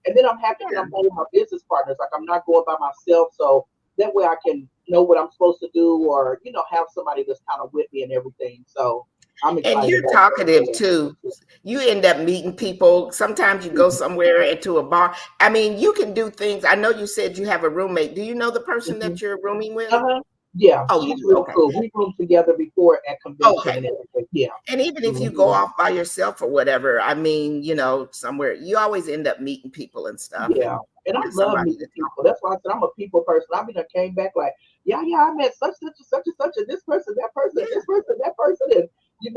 And then I'm happy that Yeah. I'm going with my business partners. Like I'm not going by myself, so that way I can know what I'm supposed to do, or have somebody that's kind of with me and everything. So I'm And excited you're about talkative that. too. You end up meeting people. Sometimes you go somewhere into a bar. I mean, you can do things. I know you said you have a roommate. Do you know the person Mm-hmm. that you're rooming with? Uh-huh. Yeah, Oh, you she's do. really Okay. cool. We roomed together before at convention Okay. and everything. Yeah. And even if you go Mm-hmm. off by yourself or whatever, I mean, somewhere, you always end up meeting people and stuff Yeah. And I and love somebody to meeting talk people. to. That's why I said I'm a people person. I mean, I came back like, yeah, I met such and such, and this person, that person, Yeah. this person, that person. And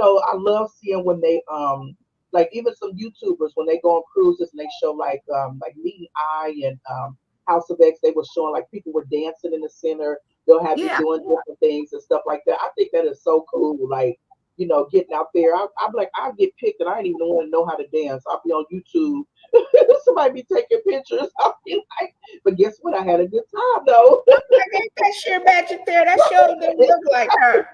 I love seeing when they like even some YouTubers when they go on cruises and they show like Meeting Eye and House of X, they were showing like people were dancing in the center. They'll have you Yeah. doing different things and stuff like that. I think that is so cool. Like, getting out there. I'm like, I get picked and I ain't even want to know how to dance. I'll be on YouTube. Somebody be taking pictures. I'll be like, but guess what? I had a good time though. Like, ain't that sheer magic there? That show didn't look like her.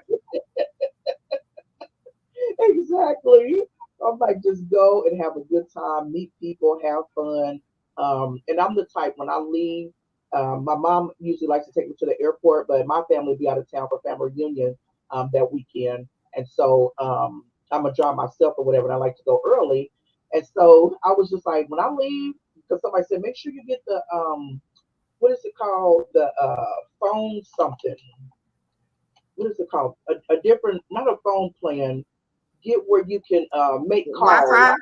Exactly. I'm like, just go and have a good time, meet people, have fun. And I'm the type when I leave. My mom usually likes to take me to the airport, but my family be out of town for family reunion that weekend, and so I'm gonna drive myself or whatever. And I like to go early, and so I was just like, when I leave, because somebody said, make sure you get the what is it called, the phone something. What is it called? A different, not a phone plan, get where you can make calls. Wi-Fi?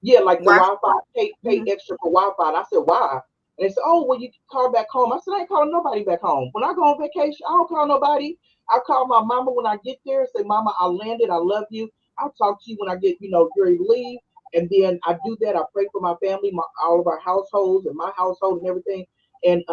Yeah, like the Wi-Fi. Wi-Fi, pay Mhm. extra for Wi-Fi. And I said, why? And they said, oh, well, you can call back home. I said, I ain't calling nobody back home. When I go on vacation, I don't call nobody. I call my mama when I get there and say, Mama, I landed. I love you. I'll talk to you when I get, ready to leave. And then I do that. I pray for my family, all of our households and my household and everything. And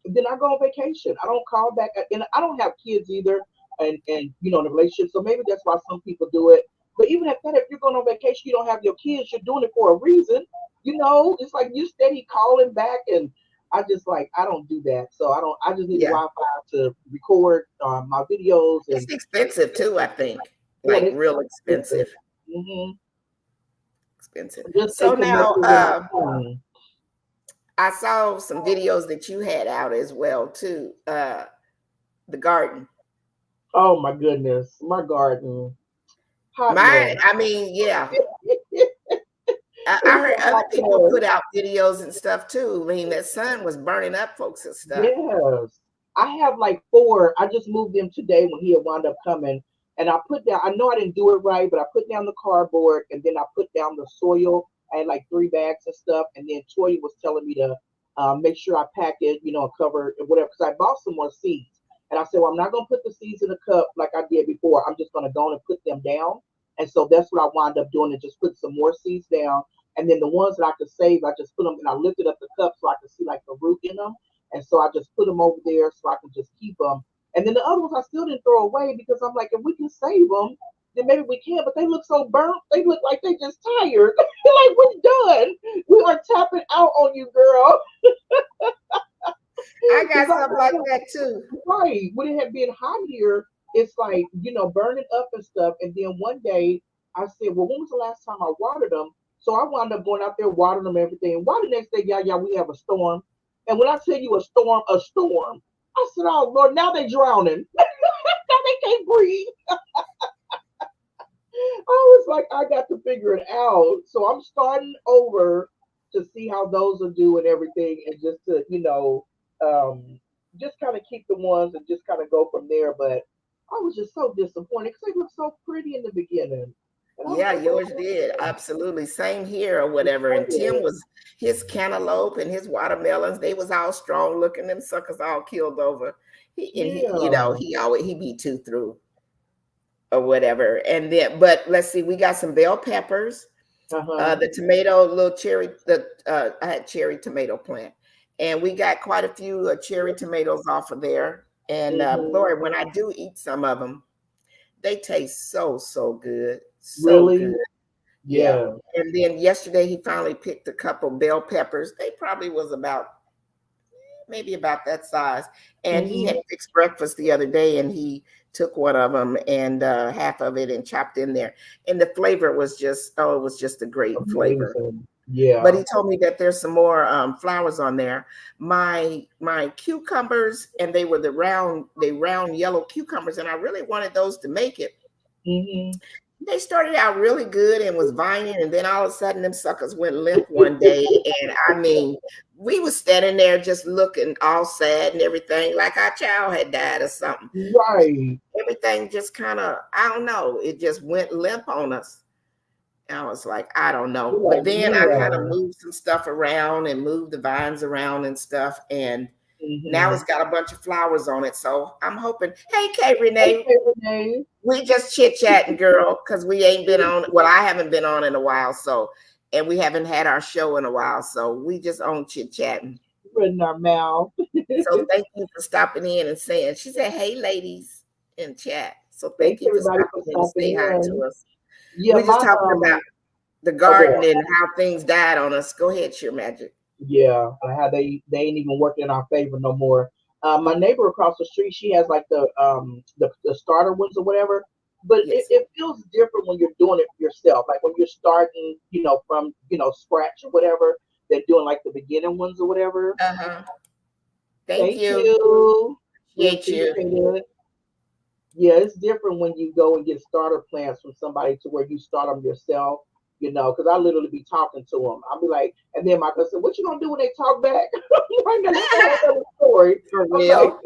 then I go on vacation. I don't call back. And I don't have kids either. And in a relationship. So maybe that's why some people do it. But even at that, if you're going on vacation, you don't have your kids, you're doing it for a reason. It's like you steady calling back, and I don't do that. So I just need the Yeah. Wi-Fi to record my videos, It's and expensive too, I think. yeah, Like it's real expensive. expensive. hmm Expensive. Just stay So now, connected with my phone. I saw some videos that you had out as well too. The garden. Oh my goodness, my garden, hot mess. I mean, yeah. I It's heard a other hot people mess. put out videos and stuff too. I mean, that sun was burning up folks and stuff. Yes. I have like four. I just moved them today when he had wound up coming. And I put down, I know I didn't do it right, but I put down the cardboard and then I put down the soil. I had like 3 bags and stuff. And then Toya was telling me to make sure I pack it, cover it, whatever, because I bought some more seeds. And I said, well, I'm not going to put the seeds in a cup like I did before. I'm just going to go on and put them down. And so that's what I wound up doing, and just put some more seeds down. And then the ones that I could save, I just put them and I lifted up the cup so I could see like the root in them. And so I just put them over there so I can just keep them. And then the other ones I still didn't throw away because I'm like, if we can save them, then maybe we can. But they look so burnt. They look like they just tired. They're like, we're done. We are tapping out on you, girl. I Because got something like that too. right, when it had been hot here, it's like, burning up and stuff. And then one day I said, well, when was the last time I watered them? So I wound up going out there watering them and everything. Why the next day, yeah, we have a storm. And when I tell you a storm, I said, oh Lord, now they drowning. Now they can't breathe. I was like, I got to figure it out. So I'm starting over to see how those will do and everything, and just to, just kind of keep the ones and just kind of go from there. But I was just so disappointed because they looked so pretty in the beginning. And I was Yeah, like, yours did. Absolutely. Same here or whatever. And Tim oh, was his cantaloupe and his watermelons, they was all strong looking, them suckers all killed over. yeah. He always he be too through or whatever. And then but let's see, we got some bell peppers, Uh-huh. the tomato, little cherry, I had cherry tomato plant. And we got quite a few cherry tomatoes off of there. And hmm Lord, when I do eat some of them, they taste so good. So Really? good. Yeah. Yeah. And then yesterday he finally picked a couple bell peppers. They probably was about maybe about that size. And he hmm had fixed breakfast the other day and he took one of them and half of it and chopped in there. And the flavor was it was just a great flavor. Amazing. But Yeah. he told me that there's some more flowers on there. My cucumbers, and they round yellow cucumbers, and I really wanted those to make it. hmm They started out really good and was vining, and then all of a sudden them suckers went limp one day. And I mean, we was standing there just looking all sad and everything, like our child had died or something. Right. Everything just kind of, I don't know, it just went limp on us. And I was like, I don't know. You're But like, then I kind of yeah. moved some stuff around and moved the vines around and stuff. And now Mm-hmm. it's got a bunch of flowers on it. So I'm hoping, hey, Kay Renee, Okay, Renee. we just chit chatting, girl, because we ain't been on. Well, I haven't been on in a while, so and we haven't had our show in a while, so we just on chit chatting. Running our mouth. So thank you for stopping in and saying. She said, "Hey, ladies," in chat. So thank Thanks you for everybody for stopping in to stopping say hi in. to us. Yeah, We just my talking about the oh, go garden on. and how things died on us. Go ahead, Sheer Magic. Yeah, how they ain't even working in our favor no more. My neighbor across the street, she has like the starter ones or whatever. But it, Yes. it feels different when you're doing it yourself. Like when you're starting, from scratch or whatever. They're doing like the beginning ones or whatever. Uh-huh. Thank Thank you. you. We Appreciate appreciate you. it. Yeah, it's different when you go and get starter plants from somebody to where you start them yourself. Because I literally be talking to them. I'll be like, and then Michael said, "What you gonna do when they talk back?" I'm like, "Now that's a whole other story." For I'm like, real.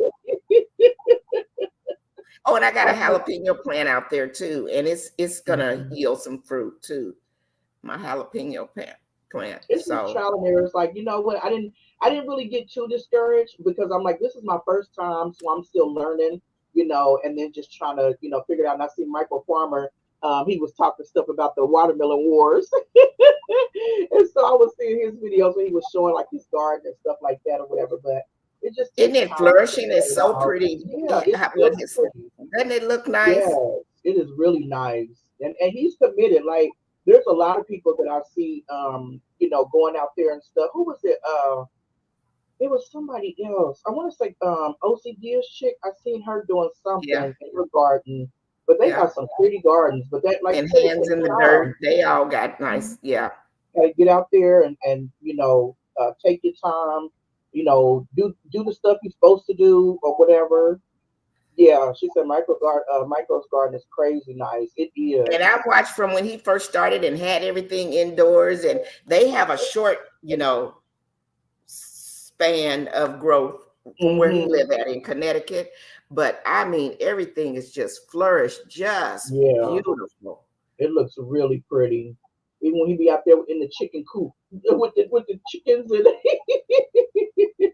Oh, and I got a I'm like, jalapeno plant out there too, and it's gonna mhm. yield some fruit too. My jalapeno plant. It's just So trial and error. It's like, you know what? I didn't really get too discouraged because I'm like, this is my first time, so I'm still learning, and then just trying to, figure it out. And I see Michael Farmer, he was talking stuff about the watermelon wars. And so I was seeing his videos where he was showing like his garden and stuff like that or whatever. But it just isn't takes it time to flourishing? figure It's it so out. pretty. Yeah, it's What really his pretty. doesn't it look nice? Yes, it is really nice, and he's committed. Like there's a lot of people that I see, going out there and stuff. Who was it? It was somebody else. I want to say OCD's chick. I seen her doing Yeah, something in her garden, but they yeah. got some pretty gardens. But that, like you And said, it hands takes in the time. dirt. They all got nice. Yeah. Gotta get out there and take your time. Do the stuff you're supposed to do or whatever. Yeah, she said Michael's garden is crazy nice. It And is. I watched from when he first started and had everything indoors, and they have a short, span of growth from where he Hmm. lived at in Connecticut. But I mean, everything is just flourished, just Yeah, beautiful. it looks really pretty. Even when he be out there in the chicken coop with the chickens in it,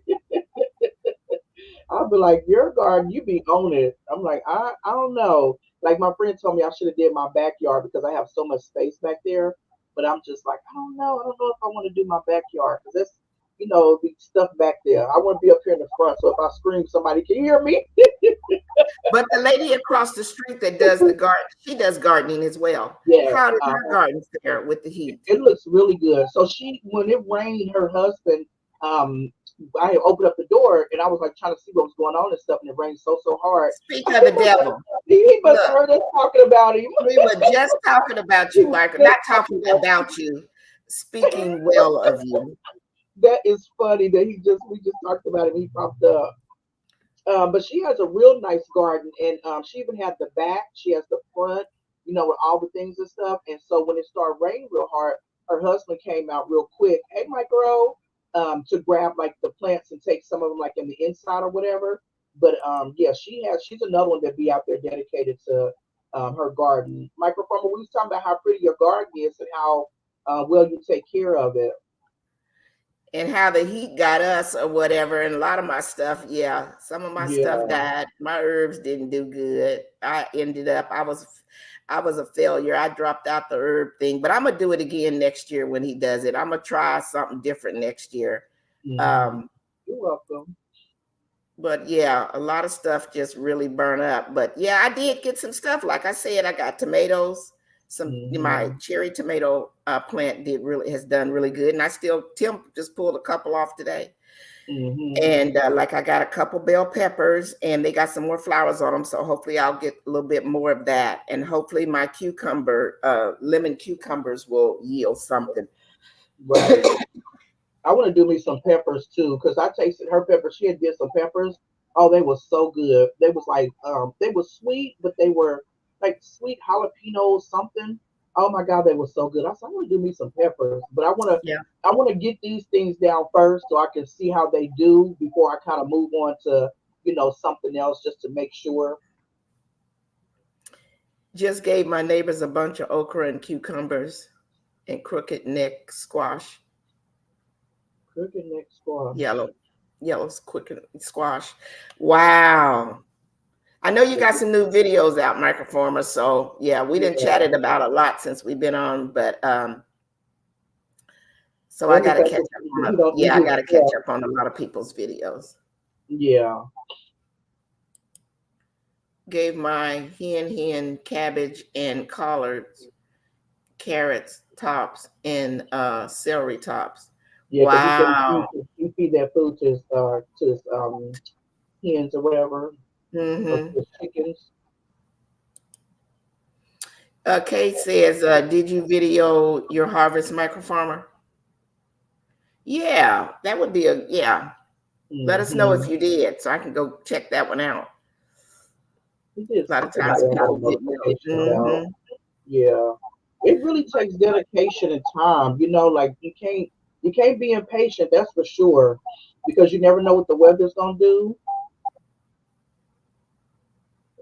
I'll be like, "Your garden, you be on it." I'm like, I don't know. Like my friend told me I should have did my backyard because I have so much space back there. But I'm just like, I don't know. I don't know if I want to do my backyard because that's the stuff back there. I want to be up here in the front, so if I scream, somebody can hear me. But the lady across the street that does the garden, she does gardening as well. Yes, How did her garden fare with the heat? it looks really good. So when it rained, her husband, um, I had opened up the door and I was like trying to see what was going on and stuff, and it rained so hard. Speak of the devil. He must have Look, heard us talking about him. we were just talking about He you, was Michael. just Not talking talking about about you, speaking well of you. that is funny that we just talked about it. And he popped up. But she has a real nice garden, and she even had the back. She has the front, with all the things and stuff. And so when it started raining real hard, her husband came out real quick. Hey, my girl, to grab like the plants and take some of them like in the inside or whatever. But yeah, she's another one that be out there dedicated to her garden. Microfarmer, we was talking about how pretty your garden is and how well you take care of it. And how the heat got us or whatever. And a lot of my stuff, yeah, some of my stuff Yeah. died. My herbs didn't do good. I was a failure. I dropped out the herb thing, but I'm gonna do it again next year when he does it. I'm gonna try something different next year. Hmm. Um, You're welcome. but yeah, a lot of stuff just really burn up. But yeah, I did get some stuff. Like I said, I got tomatoes. My Hmm. cherry tomato plant has done really good, and Tim just pulled a couple off today. Hmm. And like I got a couple bell peppers, and they got some more flowers on them. So hopefully I'll get a little bit more of that, and hopefully my lemon cucumbers will yield something. Right. I want to do me some peppers too, because I tasted her peppers. She had did some peppers. Oh, they were so good. They was like they were sweet, but they were like sweet jalapeno something. Oh my God, they were so good. I said, I want to do me some peppers, but Yeah. I want to get these things down first so I can see how they do before I kind of move on to, something else just to make sure. Just gave my neighbors a bunch of okra and cucumbers and crooked neck squash. Crooked neck squash. Yellow, yellow crooked squash. Wow. I know you got some new videos out, Microformer. So yeah, we didn't Yeah. chatted about a lot since we've been on, but so I gotta Everything catch up on he don't eat yeah, I his gotta catch stuff. up on a lot of people's videos. Yeah. Gave my hen cabbage and collards, carrots tops, and celery tops. Yeah, because Wow. he feed that food to his hens or whatever, or to Mm-hmm. his chickens. Kate says, did you video your harvest, Microfarmer? Yeah, that would be a yeah. Let us know if Mm-hmm. you did, so I can go check that one out. He did A lot of something times like I had a people video. notification about. Mm-hmm. Yeah. It really takes dedication and time. Like you can't be impatient, that's for sure. Because you never know what the weather's gonna do.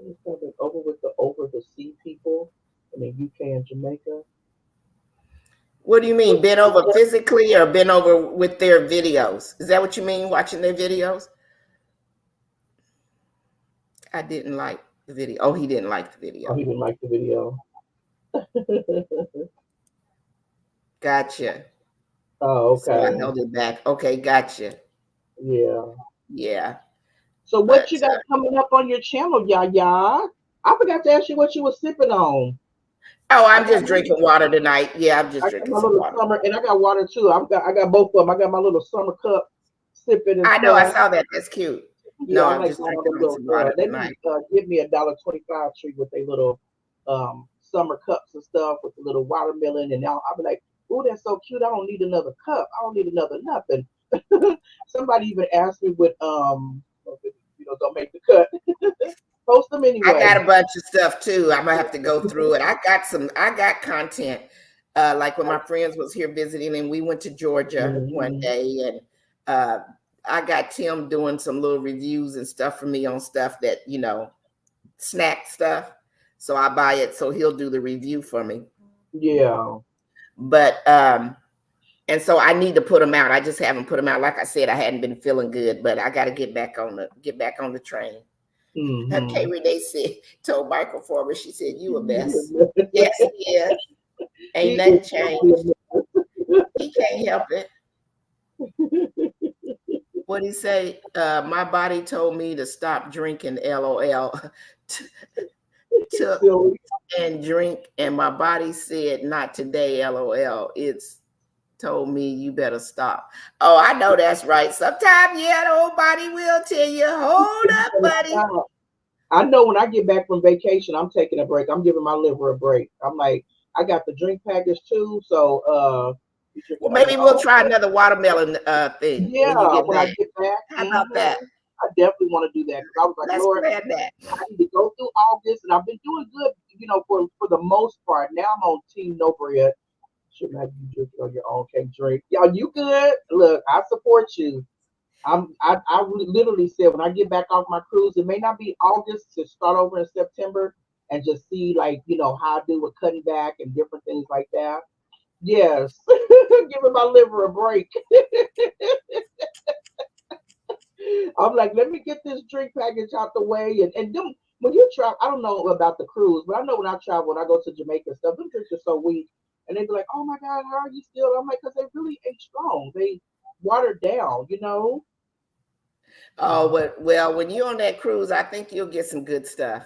It's something over the sea people in the UK and Jamaica. What do you mean? Been over physically or been over with their videos? Is that what you mean? Watching their videos? I didn't like the video. Oh, he didn't like the Oh, video. he didn't like the video. Gotcha. Oh, So I okay. held it back. Okay, gotcha. Yeah. Yeah. So what But you got coming up on your channel, Yaya? I forgot to ask you what you were sipping on. oh, I I'm got just drinking water tonight. Yeah, I'm just I got drinking my some little water. summer, and I got water too. I got both of them. I got my little summer cup sipping and I know I stuff. saw that. That's cute. Yeah, No, I I'm like just going on drinking the on little. some water They tonight. be give me $1.25 treat with a little summer cups and stuff with a little watermelon, and now I'll be like, "Oh, that's so cute. I don't need another cup. I don't need another nothing." Somebody even asked me what don't make the cut. Post them I anyway. got a bunch of stuff too. I'm gonna have to go through it. I got content. Like when my friends was here visiting and we went to Georgia one Mhm. day and uh I got Tim doing some little reviews and stuff for me on stuff that, snack stuff. So I buy it so he'll do the review for me. Yeah. But and so I need to put them out. I just haven't put them out. Like I said, I hadn't been feeling good, but I got to get back on the train. Kay Hmm. Renee said, told Michael Former, she said, you a mess. Yes, he is. Ain't He is nothing changed. He can't help it. What he say? My body told me to stop drinking, LOL. Took silly. and drink, and my body said, not today, LOL. It's told me you better stop. Oh, I know that's right. Sometimes, yeah, the old body will tell you, hold up, buddy. I know when I get back from vacation, I'm taking a break. I'm giving my liver a break. I'm like, I got the drink package too, so you drinking? Well, I'm maybe like, we'll oh, try another watermelon thing yeah. when you get When I back. get back, How about that? I definitely want to do that because I was like, Let's Lord, plan that. I need to go through August, and I've been doing good, for the most part. Now I'm on Team No Bread. Shouldn't have you drinking on your own. Can't drink. Y'all, you good? Look, I support you. I literally said when I get back off my cruise, it may not be August to start over in September and just see like how I do with cutting back and different things like that. Yes, giving my liver a break. I'm like, let me get this drink package out the way, and them when you travel, I don't know about the cruise, but I know when I travel, when I go to Jamaica and stuff, them drinks are so weak, and they be like, oh my God, how are you still? I'm like, because they really ain't strong. They watered down. Oh, well, when you're on that cruise, I think you'll get some good stuff.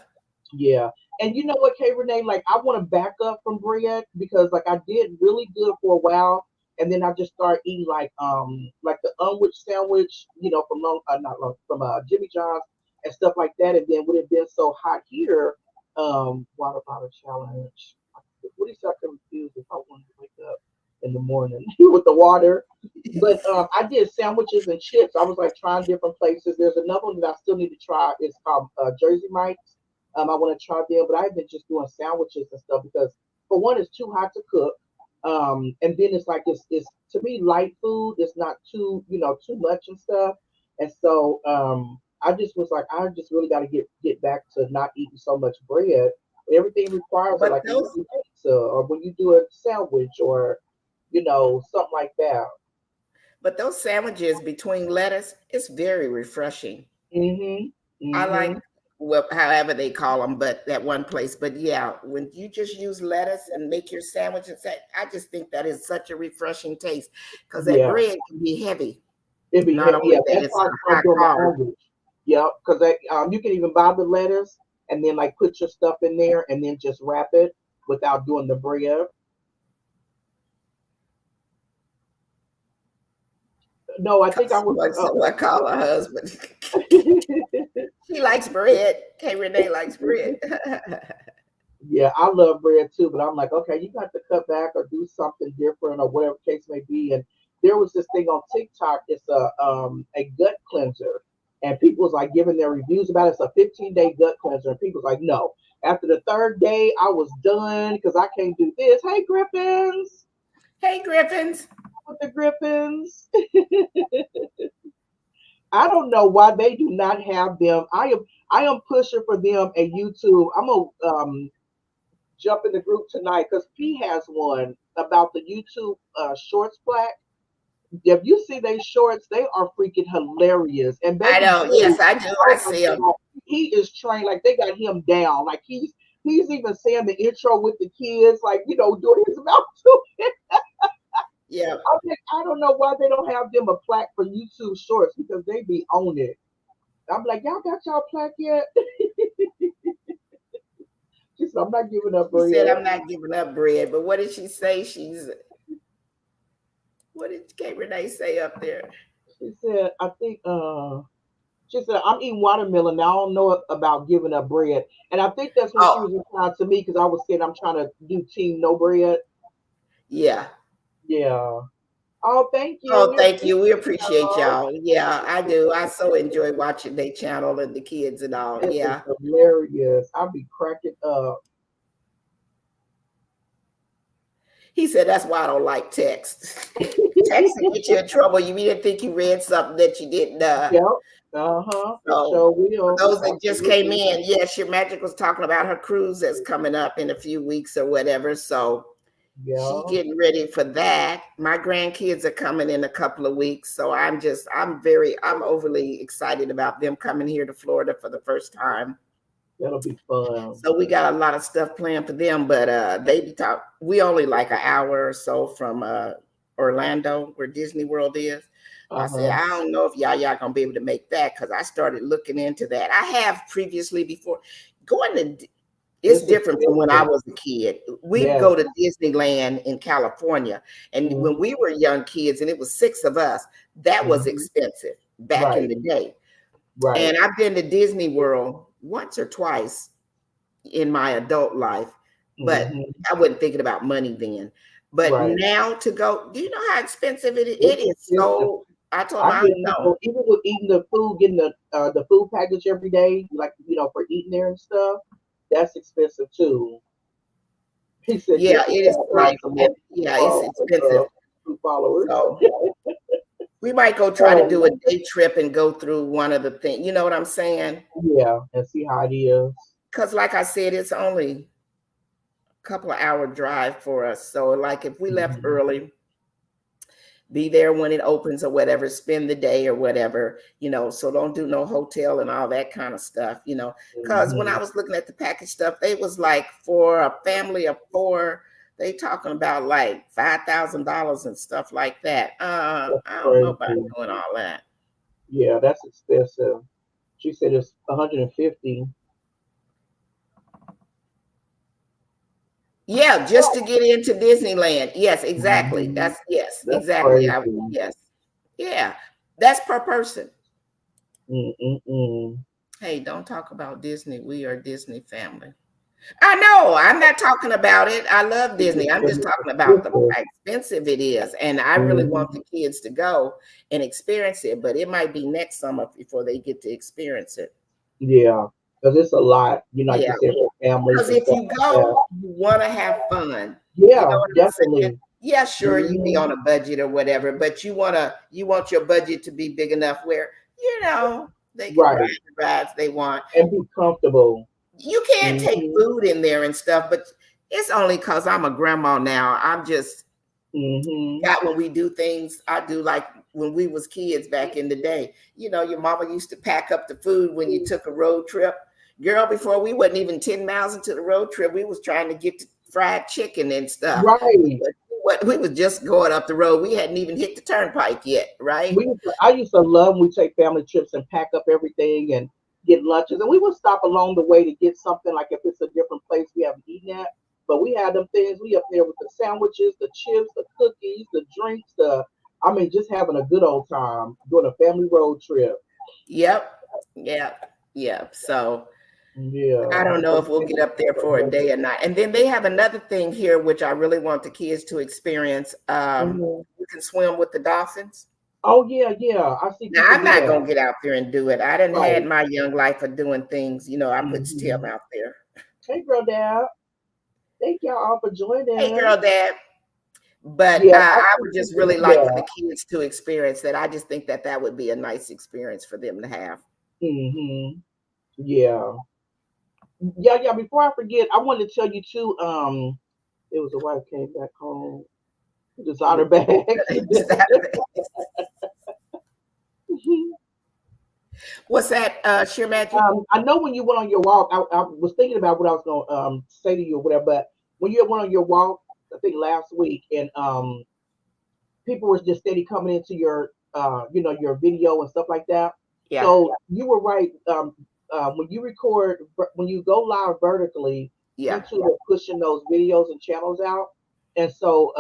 Yeah. And you know what, Kay Renee, like I want to back up from bread because like I did really good for a while, and then I just started eating like the unwich sandwich, from not long from Jimmy John's and stuff like that. And then when it been so hot here, water bottle challenge. What do you say? I can refuse if I wanted to wake up in the morning with the water. But I did sandwiches and chips. I was like trying different places. There's another one that I still need to try. It's called Jersey Mike's. I want to try them, but I've been just doing sandwiches and stuff because for one, it's too hot to cook. And then it's like it's to me light food. It's not too too much and stuff. And so I just was like, I just really got to get back to not eating so much bread. Everything requires it, But like when you those, do pizza or when you do a sandwich or something like that. but those sandwiches between lettuce, it's very refreshing. Mhm. I like, Mhm. well, however they call them, but that one place. But yeah, when you just use lettuce and make your sandwich and say, I just think that is such a refreshing taste because that Yeah. bread can be heavy. It'd be Not heavy. only Yeah, that, that's it's how I a high start doing the carb. sandwich. Yeah, because you can even buy the lettuce and then like put your stuff in there and then just wrap it without doing the bread. No, I think I was. So I call her husband. She likes bread. K Renee likes bread. Yeah, I love bread too, but I'm like, okay, you got to cut back or do something different or whatever the case may be. And there was this thing on TikTok. It's a gut cleanser, and people was like giving their reviews about it. It's a 15-day gut cleanser, and people was like, no. After the third day, I was done because I can't do this. Hey, Griffins, Hey, Griffins. with the Griffins. I don't know why they do not have them. I am pushing for them at YouTube. I'm gonna jump in the group tonight because P has one about the YouTube Shorts plaque. If you see they shorts, they are freaking hilarious. And I baby know. Drew, Yes, I do. I oh my see them. God, he is trained like they got him down. Like he's even saying the intro with the kids, like doing his mouth too. Yeah. I'm like, I don't know why they don't have them a plaque for YouTube Shorts because they be on it. I'm like, y'all got y'all plaque yet? She said, I'm not giving up She said, bread. I'm not giving up bread. But what did she say? What did K Renee say up there? She said, I think she said, I'm eating watermelon. Now I don't know about giving up bread. And I think that's when she Oh, was replying to me because I was saying I'm trying to do team no bread. yeah. Yeah. Oh, thank you. Oh, We thank appreciate you. We appreciate y'all. y'all. Yeah, I do. I so enjoy watching their channel and the kids and all. It is Yeah. hilarious. I'll be cracking up. He said, that's why I don't like text. Text will get you in trouble. You didn't think you read something that you didn't. Yep. Uh-huh. It So sure for will. those that just came Absolutely. in, yes, your magic was talking about her cruise that's coming up in a few weeks or whatever. So she Yeah. getting ready for that. My grandkids are coming in a couple of weeks. So I'm overly excited about them coming here to Florida for the first time. That'll be fun. So we got a lot of stuff planned for them, but we only like an hour or so from Orlando, where Disney World is. I said, Uh-huh. I don't know if y'all gonna be able to make that because I started looking into that. I have previously before going to. It's It's different from when I expensive. was a kid. We Yes. go to Disneyland in California, and Mm-hmm. when we were young kids, and it was six of us, that was Mm-hmm. expensive back in Right. the day. Right. And I've been to Disney World once or twice in my adult life, but Mm-hmm. I wasn't thinking about money then. But Right. now to go, do you know how expensive it is? It It's is expensive. so. I told him I I hear don't know. people even with eating the food, getting the food package every day, like for eating there and stuff. That's expensive too. He said, Yeah, "This is it is that like, for yeah, it's expensive. food followers." So we might go try to Oh, do a day trip and go through one of the things. You know what I'm saying? yeah, and see how it is. Because, like I said, it's only a couple of hour drive for us. So, like, if we left Mhm, early, be there when it opens or whatever, spend the day or whatever, so don't do no hotel and all that kind of stuff. Because when I mhm. was looking at the package stuff, they was like for a family of four, they talking about like $5,000 and stuff like that. That's I don't know about crazy. doing all that. Yeah, that's expensive. She said it's 150. Yeah, just to get into Disneyland. Yes, exactly. Mhm. That's yes, That's exactly. crazy. Yes. Yeah. That's per person. Mm-mm-mm. Hey, don't talk about Disney. We are Disney family. I know. I'm not talking about it. I love Disney. I'm just It's talking about expensive. how expensive it is. And I really want Mhm. the kids to go and experience it, but it might be next summer before they get to experience it. Yeah, because it's a lot, like you Yeah. said, for families Because and if stuff you like that. go, you want to have fun. You know Yeah, what I'm saying? definitely. Yeah, sure, you be Hmm. on a budget or whatever, but you want your budget to be big enough where, they can ride Right. the rides they want. And be comfortable. You can't take Hmm. food in there and stuff, but it's only because I'm a grandma now. I'm just Hmm. got when we do things, I do like when we was kids back in the day. Your mama used to pack up the food when you took a road trip. Girl, before we wasn't even 10 miles into the road trip, we was trying to get to fried chicken and stuff. Right. We was just going up the road. We hadn't even hit the turnpike yet, right? I used to love when we take family trips and pack up everything and get lunches. And we would stop along the way to get something, like if it's a different place we haven't eaten at. But we had them things, we up there with the sandwiches, the chips, the cookies, the drinks, I mean, just having a good old time doing a family road trip. Yep. Yep. Yep. So I Yeah. don't know if we'll get up there for a day or not. And then they have another thing here, which I really want the kids to experience. Mhm. You can swim with the dolphins. Oh yeah, yeah. I see Now, people I'm do not that. gonna get out there and do it. I didn't had Right. my young life of doing things. I put Tim Hmm. out there. Hey girl dad. Thank y'all all for Hey, joining. girl, dad. But Yeah, I I see would just people, really like for yeah. the kids to experience that. I just think that that would be a nice experience for them to have. Hmm. Yeah. Yeah, yeah. Before I forget, I wanted to tell you too. It was a wife came back home, designer bags. What's that, sheer magic? I know when you went on your walk, I was thinking about what I was going to say to you or whatever. But when you went on your walk, I think last week, and people were just steady coming into your your video and stuff like that. Yeah, So you were right. When you record, when you go live vertically, yeah, YouTube is pushing those videos and channels out. And so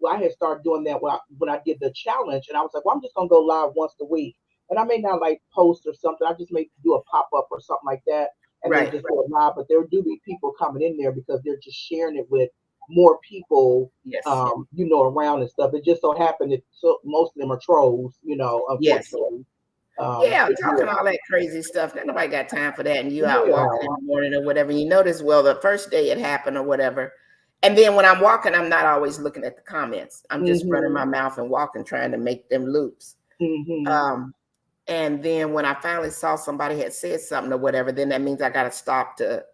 I had started doing that when I did the challenge, and I was like, well, I'm just gonna go live once a week, and I may not like post or something. I just may do a pop up or something like that, and then right. just go live. But there do be people coming in there because they're just sharing it with more people, Yes, around and stuff. It just so happened that most of them are trolls, yes. unfortunately. Yeah, But talking all that crazy stuff. Nobody got time for that. And you out yeah, walking in the morning or whatever. You notice, well, the first day it happened or whatever. And then when I'm walking, I'm not always looking at the comments. I'm yeah. just running Hmm. my mouth and walking, trying to make them loops. Hmm. Um, and then when I finally saw somebody had said something or whatever, then that means I got to stop to,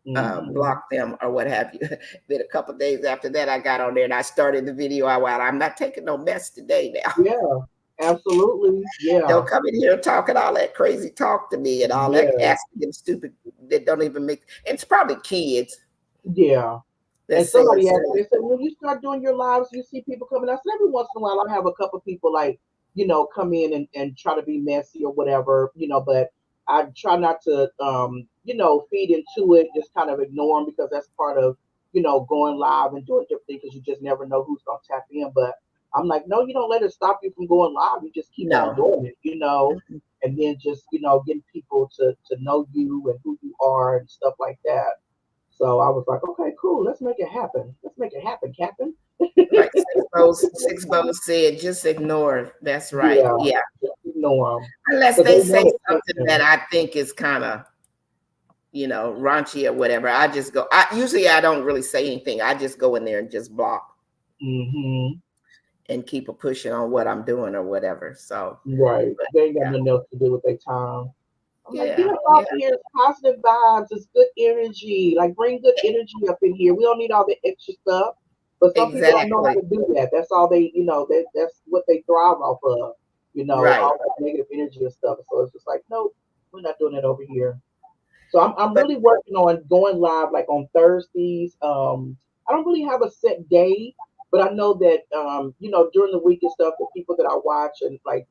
Hmm. block them or what have you. Then a couple of days after that, I got on there and I started the video out. I'm not taking no mess today now. Yeah, absolutely. Yeah, Don't come in here talking all that crazy talk to me and all that yeah, asking them stupid that don't even make. It's probably kids yeah. And that's saying somebody asked me, silly. they said, when you start doing your lives, you see people coming. I said, every once in a while, I have a couple people like, come in and try to be messy or whatever, but I try not to, feed into it, just kind of ignore them because that's part of, going live and doing different things because you just never know who's going to tap in. But I'm like, no, you don't let it stop you from going live. You just keep on No. doing it, and then just, getting people to know you and who you are and stuff like that. So I was like, okay, cool. Let's make it happen. Let's make it happen, Captain. Like Six Bows said, just ignore it. That's right. Yeah, Yeah. just ignore them Unless because they they say want something that attention. I think is kind of, raunchy or whatever. I just go. Usually I don't really say anything. I just go in there and just block Hmm. and keep a pushing on what I'm doing or whatever. So, Right. but They ain't got yeah, nothing else to do with their time. I'm like, get yeah, up yeah, off of here. It's positive vibes. It's good energy. Like, bring good energy up in here. We don't need all the extra stuff. But some people don't know how exactly. to do that. That's all they, that's what they thrive off of, Right. all that negative energy and stuff. So it's just like, nope, we're not doing it over here. So I'm But really working on going live like on Thursdays. I don't really have a set day, but I know that during the week and stuff, the people that I watch and like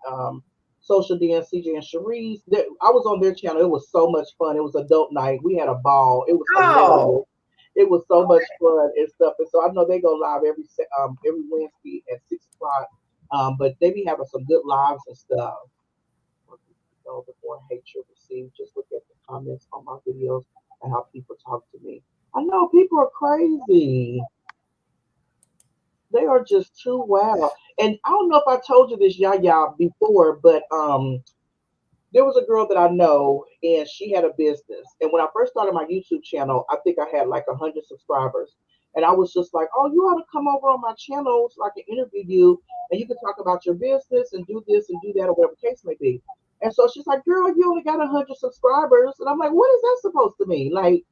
Social D and CJ and Cherise, I was on their channel. It was so much fun. It was adult night. We had a ball. It was oh, hilarious. It was so much fun and stuff. And so I know they go live every Wednesday at 6 o'clock. But they be having some good lives and stuff. The more hate you receive. Just look at the comments on my videos and how people talk to me. I know people are crazy. They are just too wild. And I don't know if I told you this, Yaya, before, but there was a girl that I know, and she had a business. And when I first started my YouTube channel, I think I had like 100 subscribers. And I was just like, "Oh, you ought to come over on my channel so I can interview you, and you can talk about your business and do this and do that, or whatever the case may be." And so she's like, "Girl, you only got 100 subscribers," and I'm like, "What is that supposed to mean?" Like,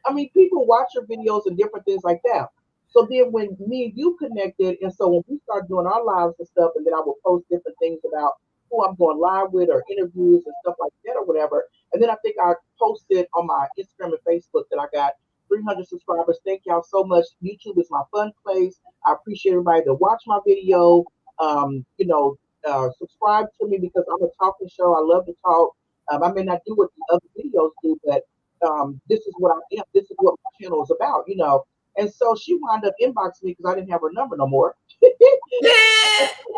I mean, people watch your videos and different things like that. So then when me and you connected, and so when we started doing our lives and stuff, and then I would post different things about who I'm going live with or interviews and stuff like that or whatever. And then I think I posted on my Instagram and Facebook that I got 300 subscribers. Thank y'all so much. YouTube is my fun place. I appreciate everybody that watch my video. Subscribe to me because I'm a talking show. I love to talk. I may not do what the other videos do, but this is what I am. This is what my channel is about. And so she wound up inboxing me because I didn't have her number no more.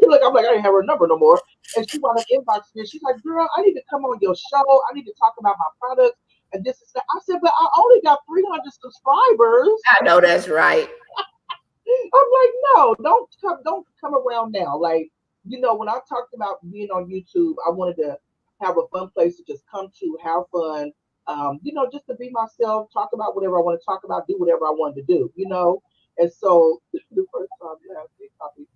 Look, I'm like, I didn't have her number no more. And she wound up inboxing me. She's like, "Girl, I need to come on your show. I need to talk about my products and this is that." I said, "But I only got 300 subscribers." I know that's right. I'm like, "No, don't come around now." Like, when I talked about being on YouTube, I wanted to have a fun place to just come to, have fun, just to be myself, talk about whatever I want to talk about, do whatever I wanted to do. And so the first time they copied.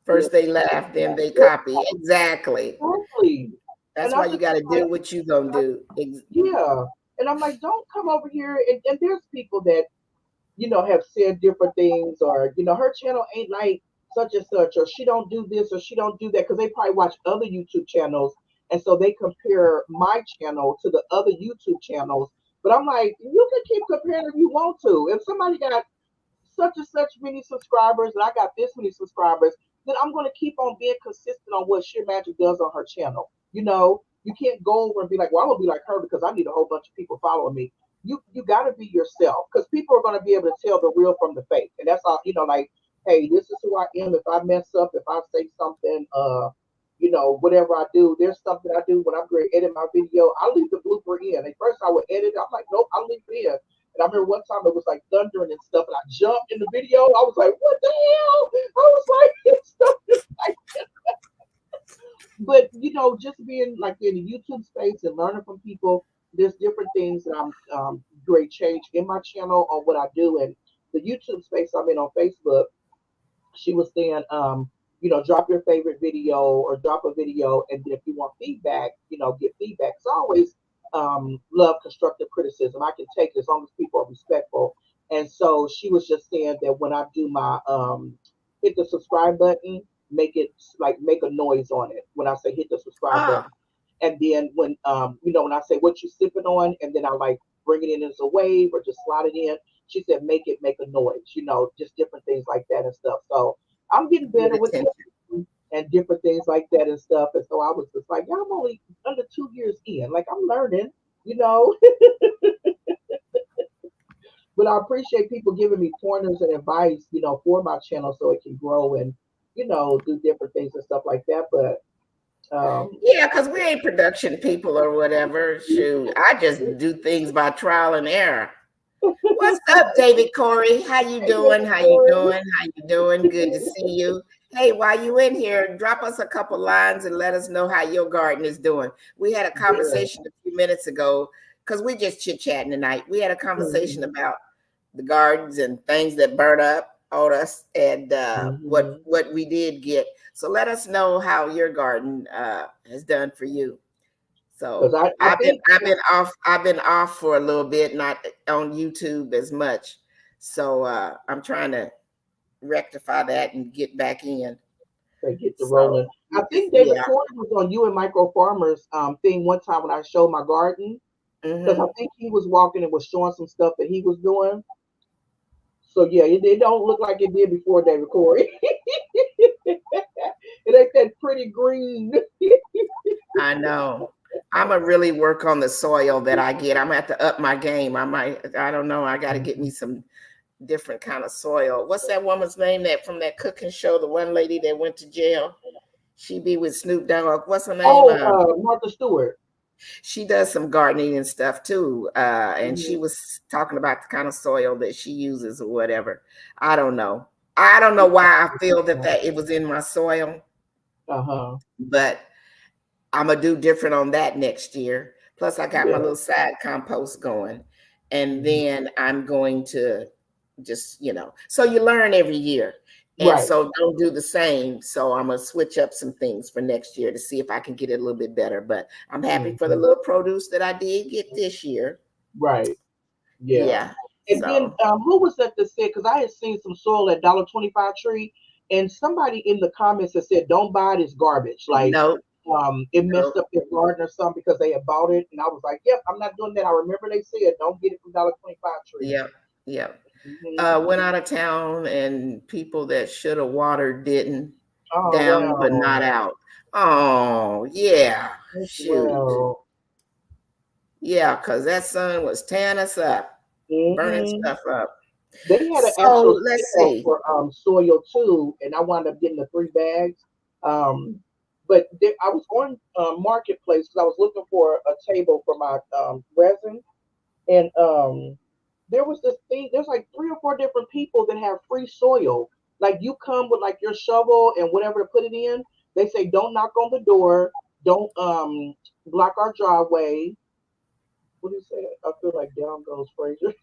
First they laugh, then they copy. Exactly. Exactly. That's And I why you just got to like, do what you gonna do. yeah. And I'm like, don't come over here. And there's people that have said different things, or her channel ain't like such and such, or she don't do this or she don't do that, because they probably watch other YouTube channels, and so they compare my channel to the other YouTube channels. But I'm like, you can keep comparing if you want to. If somebody got such and such many subscribers and I got this many subscribers, then I'm going to keep on being consistent on what Sheer Magic does on her channel. You can't go over and be like, "Well, I'm gonna be like her because I need a whole bunch of people following me." You got to be yourself, because people are going to be able to tell the real from the fake, and that's all. Like, hey, this is who I am. If I mess up, if I say something, whatever I do, there's something I do when I'm going to edit my video. I leave the blooper in. At first, I would edit. I'm like, nope, I'll leave it in. And I remember one time it was like thundering and stuff, and I jumped in the video. I was like, "What the hell?" I was like, stuff just like. But just being like in the YouTube space and learning from people, there's different things that I'm great change in my channel on what I do. And the YouTube space I'm in on Facebook, she was saying, drop your favorite video or drop a video, and then if you want feedback, get feedback. So I always love constructive criticism. I can take it as long as people are respectful. And so she was just saying that when I do my hit the subscribe button, make a noise on it when I say hit the subscribe Ah, button. And then when I say what you sipping on, and then I like bring it in as a wave or just slide it in, she said make a noise, just different things like that and stuff. So I'm getting good better with attention. it and different things like that and stuff. And so I was just like, yeah, I'm only under 2 years in. Like, I'm learning, you know. But I appreciate people giving me pointers and advice, for my channel so it can grow and, do different things and stuff like that. But Yeah, because we ain't production people or whatever. Shoot, I just do things by trial and error. What's up, David Corey? How you doing? How you doing? How you doing? Good to see you. Hey, while you in here, drop us a couple lines and let us know how your garden is doing. We had a yeah. conversation a few minutes ago because we just chit-chatting tonight. We had a conversation Mhm, about the gardens and things that burn up on us and mhm. what we did get. So let us know how your garden has done for you. Because So I think, I've been off for a little bit, not on YouTube as much. So I'm trying to rectify that and get back in. they get the So rolling. I think David yeah. Corey was on you and Micro Farmers thing one time when I showed my garden, because I Hmm. think he was walking and was showing some stuff that he was doing. So yeah, it don't look like it did before David Corey. It ain't that pretty green. I know. I'm gonna really work on the soil that I get. I'm gonna have to up my game. I don't know. I got to get me some different kind of soil. What's that woman's name that from that cooking show? The one lady that went to jail. She be with Snoop Dogg. What's her name? Oh, Martha Stewart. She does some gardening and stuff too. And she Mhm. was talking about the kind of soil that she uses or whatever. I don't know. I don't know why I feel that it was in my soil, Uh huh. but I'm gonna do different on that next year. Plus, I got my Yeah. little side compost going, and Mhm. then I'm going to just, so you learn every year, and Right. so don't do the same. So I'm gonna switch up some things for next year to see if I can get it a little bit better. But I'm happy for the Mhm. little produce that I did get this year. Right. Yeah. Yeah. And then So who was that said? Because I had seen some soil at $1.25 tree, and somebody in the comments had said, "Don't buy it; it's garbage." Like no, it no, messed up their garden or something because they had bought it. And I was like, "Yep, I'm not doing that." I remember they said, "Don't get it from $1.25 tree." yeah, yeah. Hmm. Went out of town and people that should have watered didn't. Oh Down but not well. out. Oh yeah, shoot. Well. Yeah, because that sun was tearing us up, burning Hmm. stuff up. They had an So actual let's sale see. for soil too, and I wound up getting the 3 bags. But I was on marketplace because I was looking for a table for my resin, and there was this thing. There's like 3 or 4 different people that have free soil. Like you come with like your shovel and whatever to put it in. They say don't knock on the door, don't block our driveway. What do you say? I feel like down goes Fraser.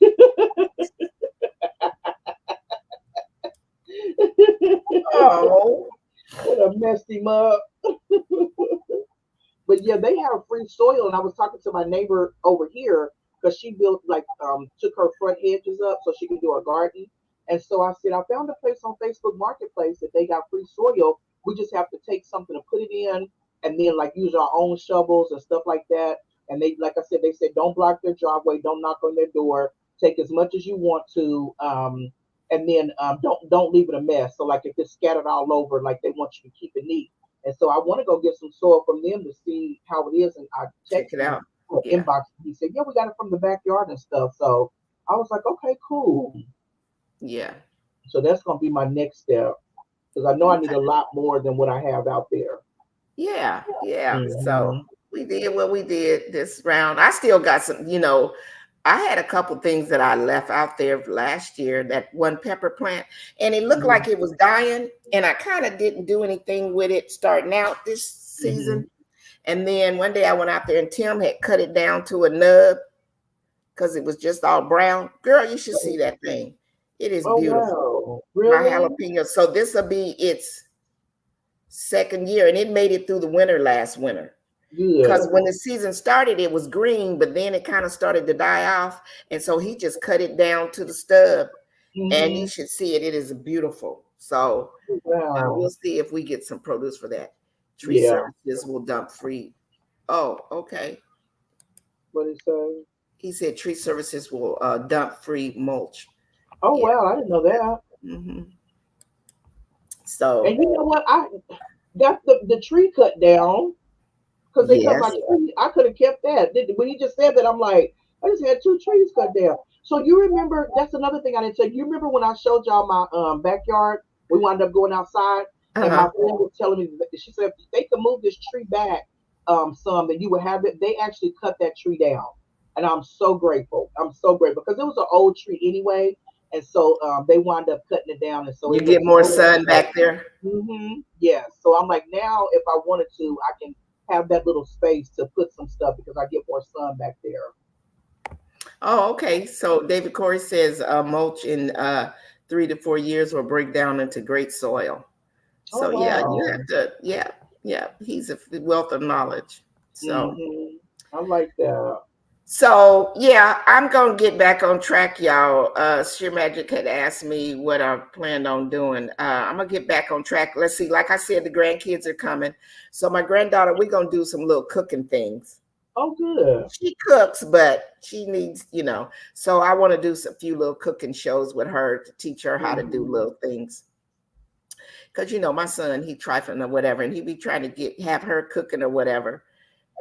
Oh, What a messy mug. But yeah, they have free soil, and I was talking to my neighbor over here because she built like took her front hedges up so she can do her garden. And so I said I found a place on Facebook Marketplace that they got free soil. We just have to take something to put it in, and then like use our own shovels and stuff like that. And they, like I said, they said don't block their driveway, don't knock on their door, take as much as you want to, and then don't leave it a mess. So like if it's scattered all over, like they want you to keep it neat. And so I want to go get some soil from them to see how it is. And I check text it him out. or Yeah, inbox him. He said, "Yeah, we got it from the backyard and stuff." So I was like, "Okay, cool." yeah. So that's gonna be my next step because I know I need Okay. a lot more than what I have out there. Yeah, yeah. So Hmm. we did what we did this round. I still got some, I had a couple things that I left out there last year, that one pepper plant, and it looked Hmm. like it was dying, and I kind of didn't do anything with it starting out this Hmm. season. And then one day I went out there and Tim had cut it down to a nub because it was just all brown. Girl, you should see that thing. It is Oh beautiful. wow, My really? jalapeno. So this will be its second year, and it made it through the winter last winter. Because Good. when the season started, it was green, but then it kind of started to die off. And so he just cut it down to the stub, and you Hmm. should see it. It is beautiful. So we'll Wow. see if we get some produce for that. Tree Yeah. services will dump free. Oh, okay. What did he say? He said tree services will dump free mulch. Oh Yeah. wow, I didn't know that. Hmm. And So, you know what? I got the tree cut down because they cut my yes. tree. I could have kept that. When he just said that, I'm like, I just had 2 trees cut down. So you remember? That's another thing I didn't tell you. You remember when I showed y'all my backyard? We wound up going outside, and my Uh-huh. friend was telling me. She said if they could move this tree back some, that you would have it. They actually cut that tree down, and I'm so grateful. I'm so grateful because it was an old tree anyway, and so they wound up cutting it down, and so You it get looks more so much sun better. back there. Yes. So I'm like, now if I wanted to, I can have that little space to put some stuff because I get more sun back there. Oh, okay. So David Corey says mulch in 3 to 4 years will break down into great soil. Oh So yeah, you have wow. to, yeah, yeah. He's a wealth of knowledge. So I like that. so yeah, I'm gonna get back on track, y'all. Sheer Magic had asked me what I planned on doing. I'm gonna get back on track. Let's see, like I said, the grandkids are coming. So my granddaughter, we're gonna do some little cooking things. Oh good. She cooks, but she needs, so I want to do a few little cooking shows with her to teach her how to do Hmm. little things. Because my son, he trifling or whatever, and he be trying to have her cooking or whatever.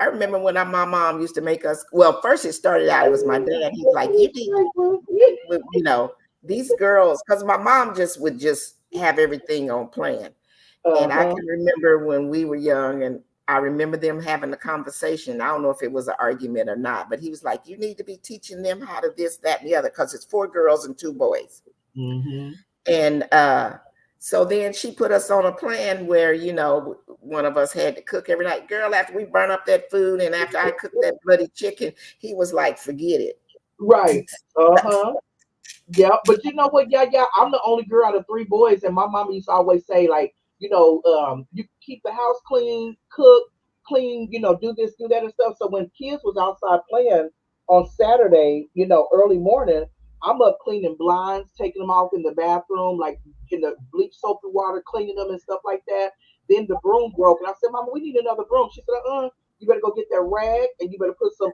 I remember when my mom used to make us. Well, first it started out. It was my dad. He's like, you need, you know, these girls, because my mom would just have everything on plan. And I Uh-huh. can remember when we were young, and I remember them having a conversation. I don't know if it was an argument or not, but he was like, you need to be teaching them how to this, that, and the other, because it's 4 girls and 2 boys. Hmm. And So then she put us on a plan where, you know, one of us had to cook every night. Girl, after we burn up that food and after I cooked that bloody chicken, he was like, forget it. Right. Uh-huh. Yeah, but you know what? Yeah, yeah. I'm the only girl out of three boys, and my mama used to always say, like, you keep the house clean, cook, clean, do this, do that, and stuff. So when kids was outside playing on Saturday, early morning, I'm up cleaning blinds, taking them off in the bathroom, like in the bleach soapy water, cleaning them and stuff like that. Then the broom broke, and I said, "Mama, we need another broom." She said, you better go get that rag, and you better put some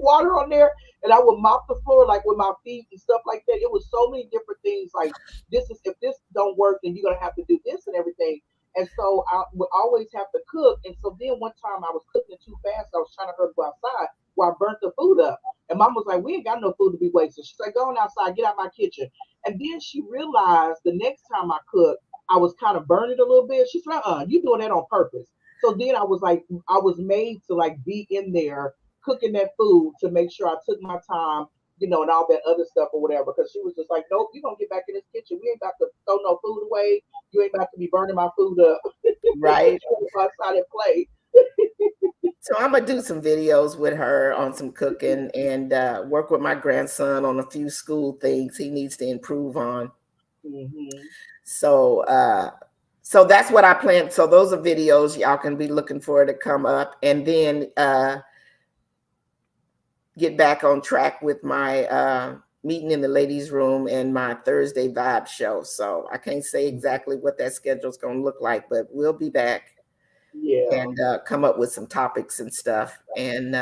water on there, and I would mop the floor like with my feet and stuff like that. It was so many different things. Like, this is, if this don't work, then you're gonna have to do this and everything. And so I would always have to cook. And so then one time I was cooking it too fast. I was trying to hurry to go outside while I burnt the food up. And mom was like, "We ain't got no food to be wasted." She's like, "Go on outside, get out my kitchen." And then she realized the next time I cooked, I was kind of burning it a little bit. She's like, you doing that on purpose. So then I was like, I was made to like be in there cooking that food to make sure I took my time, and all that other stuff or whatever. Because she was just like, "Nope, you're gonna get back in this kitchen. We ain't about to throw no food away. You ain't about to be burning my food up." Right. Outside and play. So I'm gonna do some videos with her on some cooking and work with my grandson on a few school things he needs to improve on. Mm-hmm. So so that's what I plan. So those are videos y'all can be looking for to come up, and then get back on track with my meeting in the ladies' room and my Thursday vibe show. So I can't say exactly what that schedule's going to look like, but we'll be back Yeah. and come up with some topics and stuff. And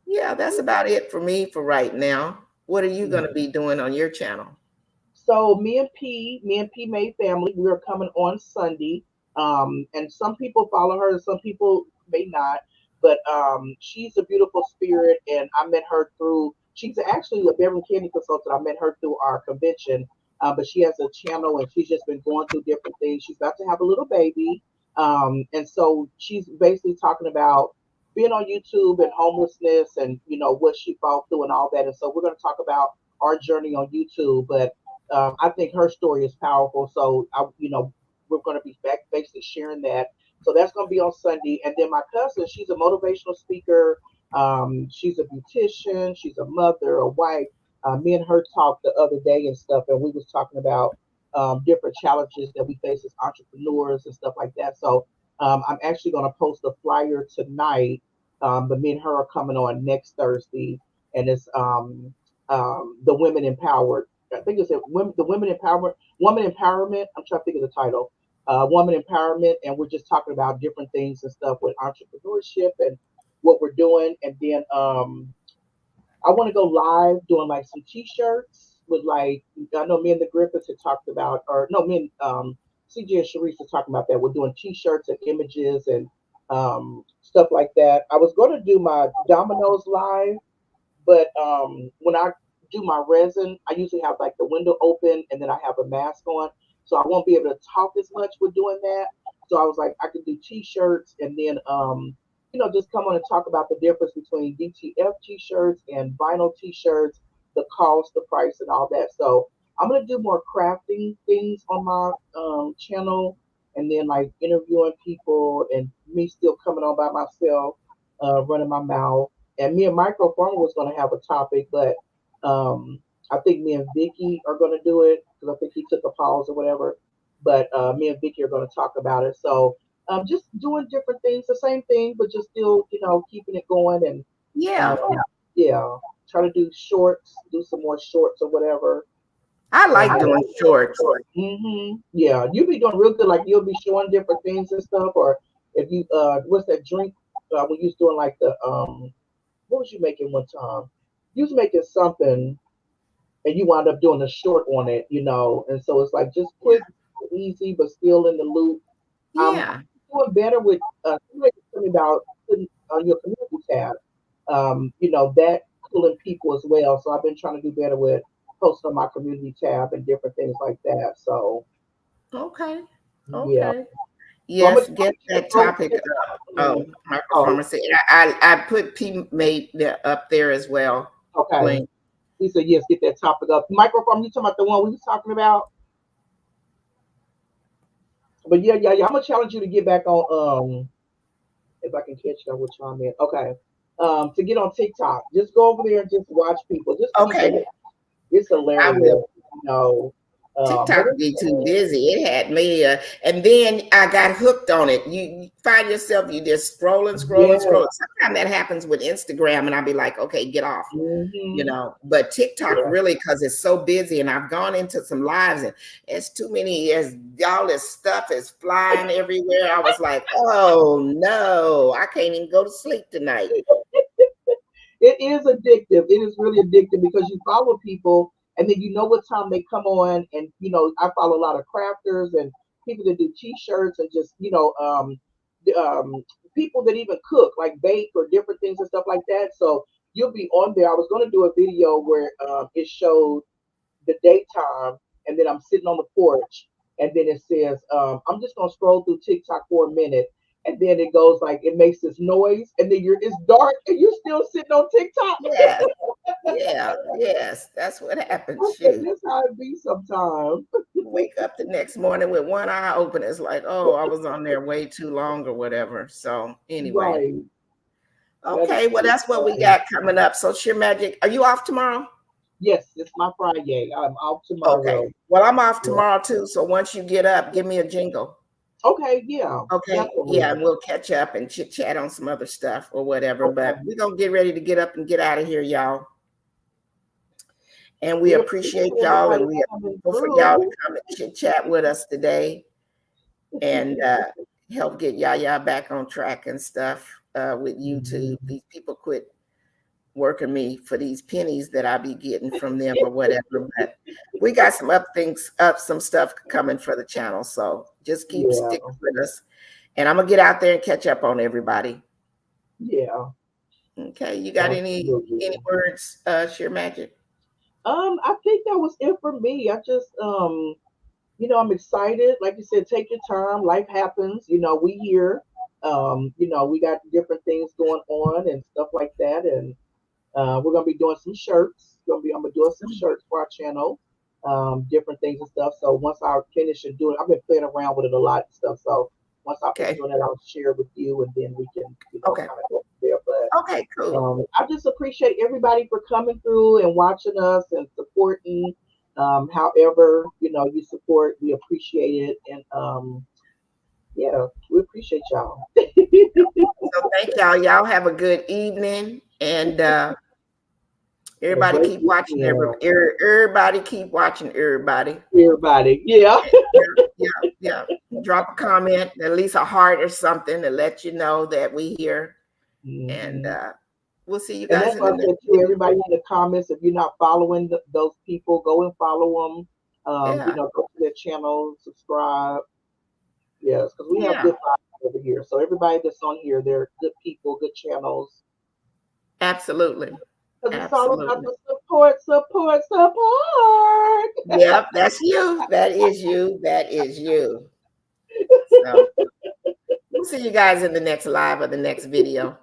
yeah, that's about it for me for right now. What are you going to be doing on your channel? So me and P made family. We are coming on Sunday. And some people follow her, and some people may not. But she's a beautiful spirit, and I met her through. She's actually a Beverly Candy consultant. I met her through our convention. But she has a channel, and she's just been going through different things. She's about to have a little baby, and so she's basically talking about being on YouTube and homelessness, and what she fought through and all that. And so we're going to talk about our journey on YouTube, but I think her story is powerful. So we're going to be back basically sharing that. So that's going to be on Sunday. And then my cousin, she's a motivational speaker. She's a beautician. She's a mother, a wife. Me and her talked the other day and stuff, and we was talking about different challenges that we face as entrepreneurs and stuff like that. So I'm actually going to post a flyer tonight. But me and her are coming on next Thursday, and it's the Women Empowered. I think it's the Women Empowerment. I'm trying to think of the title. Woman Empowerment, and we're just talking about different things and stuff with entrepreneurship and what we're doing. And then I want to go live doing like some T-shirts with like, I know me and the Griffiths had talked about, or no, me and CJ and Sharice are talking about that. We're doing T-shirts and images and stuff like that. I was going to do my Domino's live, but when I do my resin, I usually have like the window open and then I have a mask on, so I won't be able to talk as much with doing that. So I was like, I could do T-shirts and then just come on and talk about the difference between DTF T-shirts and vinyl T-shirts, the cost, the price, and all that. So I'm gonna do more crafting things on my channel, and then like interviewing people and me still coming on by myself, running my mouth. And me and Micro Farmer was going to have a topic, but I think me and Vicky are going to do it because I think he took a pause or whatever. But me and Vicky are going to talk about it. So just doing different things, the same thing, but just still, keeping it going. And Yeah, yeah, try to do shorts, do some more shorts or whatever. I like doing shorts. Yeah, you'll be doing real good. Like you'll be showing different things and stuff. Or if you, what's that drink? When you was doing like the what was you making one time? You was making something and you wound up doing a short on it, and so it's like just quick, easy, but still in the loop. Yeah. Doing better with somebody told me about putting on your community tab, that pulling people as well. So I've been trying to do better with posting on my community tab and different things like that. So Okay. yeah. Okay. So I'm gonna Yes, get that go topic up. Oh, mm, oh, microphone. Say, I put P made there up there as well. okay. Link. He said yes, get that topic up. Microphone, you talking about the one we was talking about? But yeah, I'm gonna challenge you to get back on. If I can catch that with y'all, man. Okay. To get on TikTok, just go over there and just watch people. Just keep it. Okay, It's I hilarious, will. you know. But TikTok it's be too busy. It had me, and then I got hooked on it. You find yourself, you just scrolling, yeah. scrolling. Sometimes that happens with Instagram, and I'll be like, okay, get off, Hmm. But TikTok Yeah. really, because it's so busy, and I've gone into some lives, and it's too many. As all this stuff is flying everywhere. I was like, oh no, I can't even go to sleep tonight. It is addictive. It is really addictive because you follow people and then you know what time they come on. And, I follow a lot of crafters and people that do t-shirts and just, people that even cook, like bake or different things and stuff like that. So you'll be on there. I was going to do a video where it showed the daytime, and then I'm sitting on the porch, and then it says, I'm just gonna scroll through TikTok for a minute, and then it goes like it makes this noise, and then it's dark, and you're still sitting on TikTok. Yeah, yeah, yes, that's what happens. Shoot. That's how it be sometimes. Wake up the next morning with one eye open. It's like, oh, I was on there way too long or whatever. So anyway, Right. That is okay, well, so that's what we funny. got coming up. So Sheer Magic, are you off tomorrow? Yes, it's my Friday. I'm off Okay. tomorrow. Well, I'm off Yeah. tomorrow too. So once you get up, give me a jingle. Okay, yeah, Okay. Yeah, definitely. and we'll catch up and chit chat on some other stuff or whatever. But Okay. we're gonna get ready to get up and get out of here, y'all. And we We appreciate appreciate y'all, and everybody we are coming grateful for y'all to through. come and chit chat with us today. And help get Yaya back on track and stuff with YouTube. Mhm. These people quit working me for these pennies that I be getting from them or whatever. But we got some stuff coming for the channel. So just keep Yeah, sticking with us. And I'm gonna get out there and catch up on everybody. yeah, Okay, you got any absolutely. words, Sheer Magic? I think that was it for me. I just I'm excited. Like you said, take your time. Life happens. We here. We got different things going on and stuff like that. And we're gonna be doing some shirts. I'm gonna do some shirts for our channel. Different things and stuff. So once I finish and doing, I've been playing around with it a lot and stuff. So once I finish Okay. doing that, I'll share with you, and then we can, Okay. kind of go from there. But Okay, cool. I just appreciate everybody for coming through and watching us and supporting. However, you support, we appreciate it, and yeah, we appreciate y'all. So thank y'all. Y'all have a good evening. And And a everybody great keep watching. weekend, Everybody keep watching. Everybody. everybody. Yeah. Yeah, yeah, yeah. Drop a comment, at least a heart or something to let you know that we here. And Hmm. we'll see you And guys that's in the what I next said too. video. Everybody in the comments, if you're not following those people, go and follow them. Yeah, Go to their channel, subscribe. Yes, because we have yeah, good vibes over here. So everybody that's on here, they're good people, good channels. absolutely. Because it's all about Absolutely. the support, support, support. Yep, that's you. That is you. That is you. So we'll see you guys in the next live or the next video.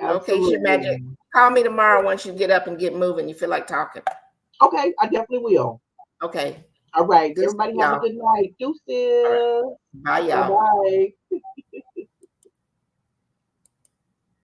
Okay, Sheer Magic. Absolutely. Call me tomorrow once you get up and get moving. You feel like talking. Okay, I definitely will. Okay. All right. Good stuff, Everybody have a y'all. good night. All right. Deuces. Bye, Bye y'all. bye.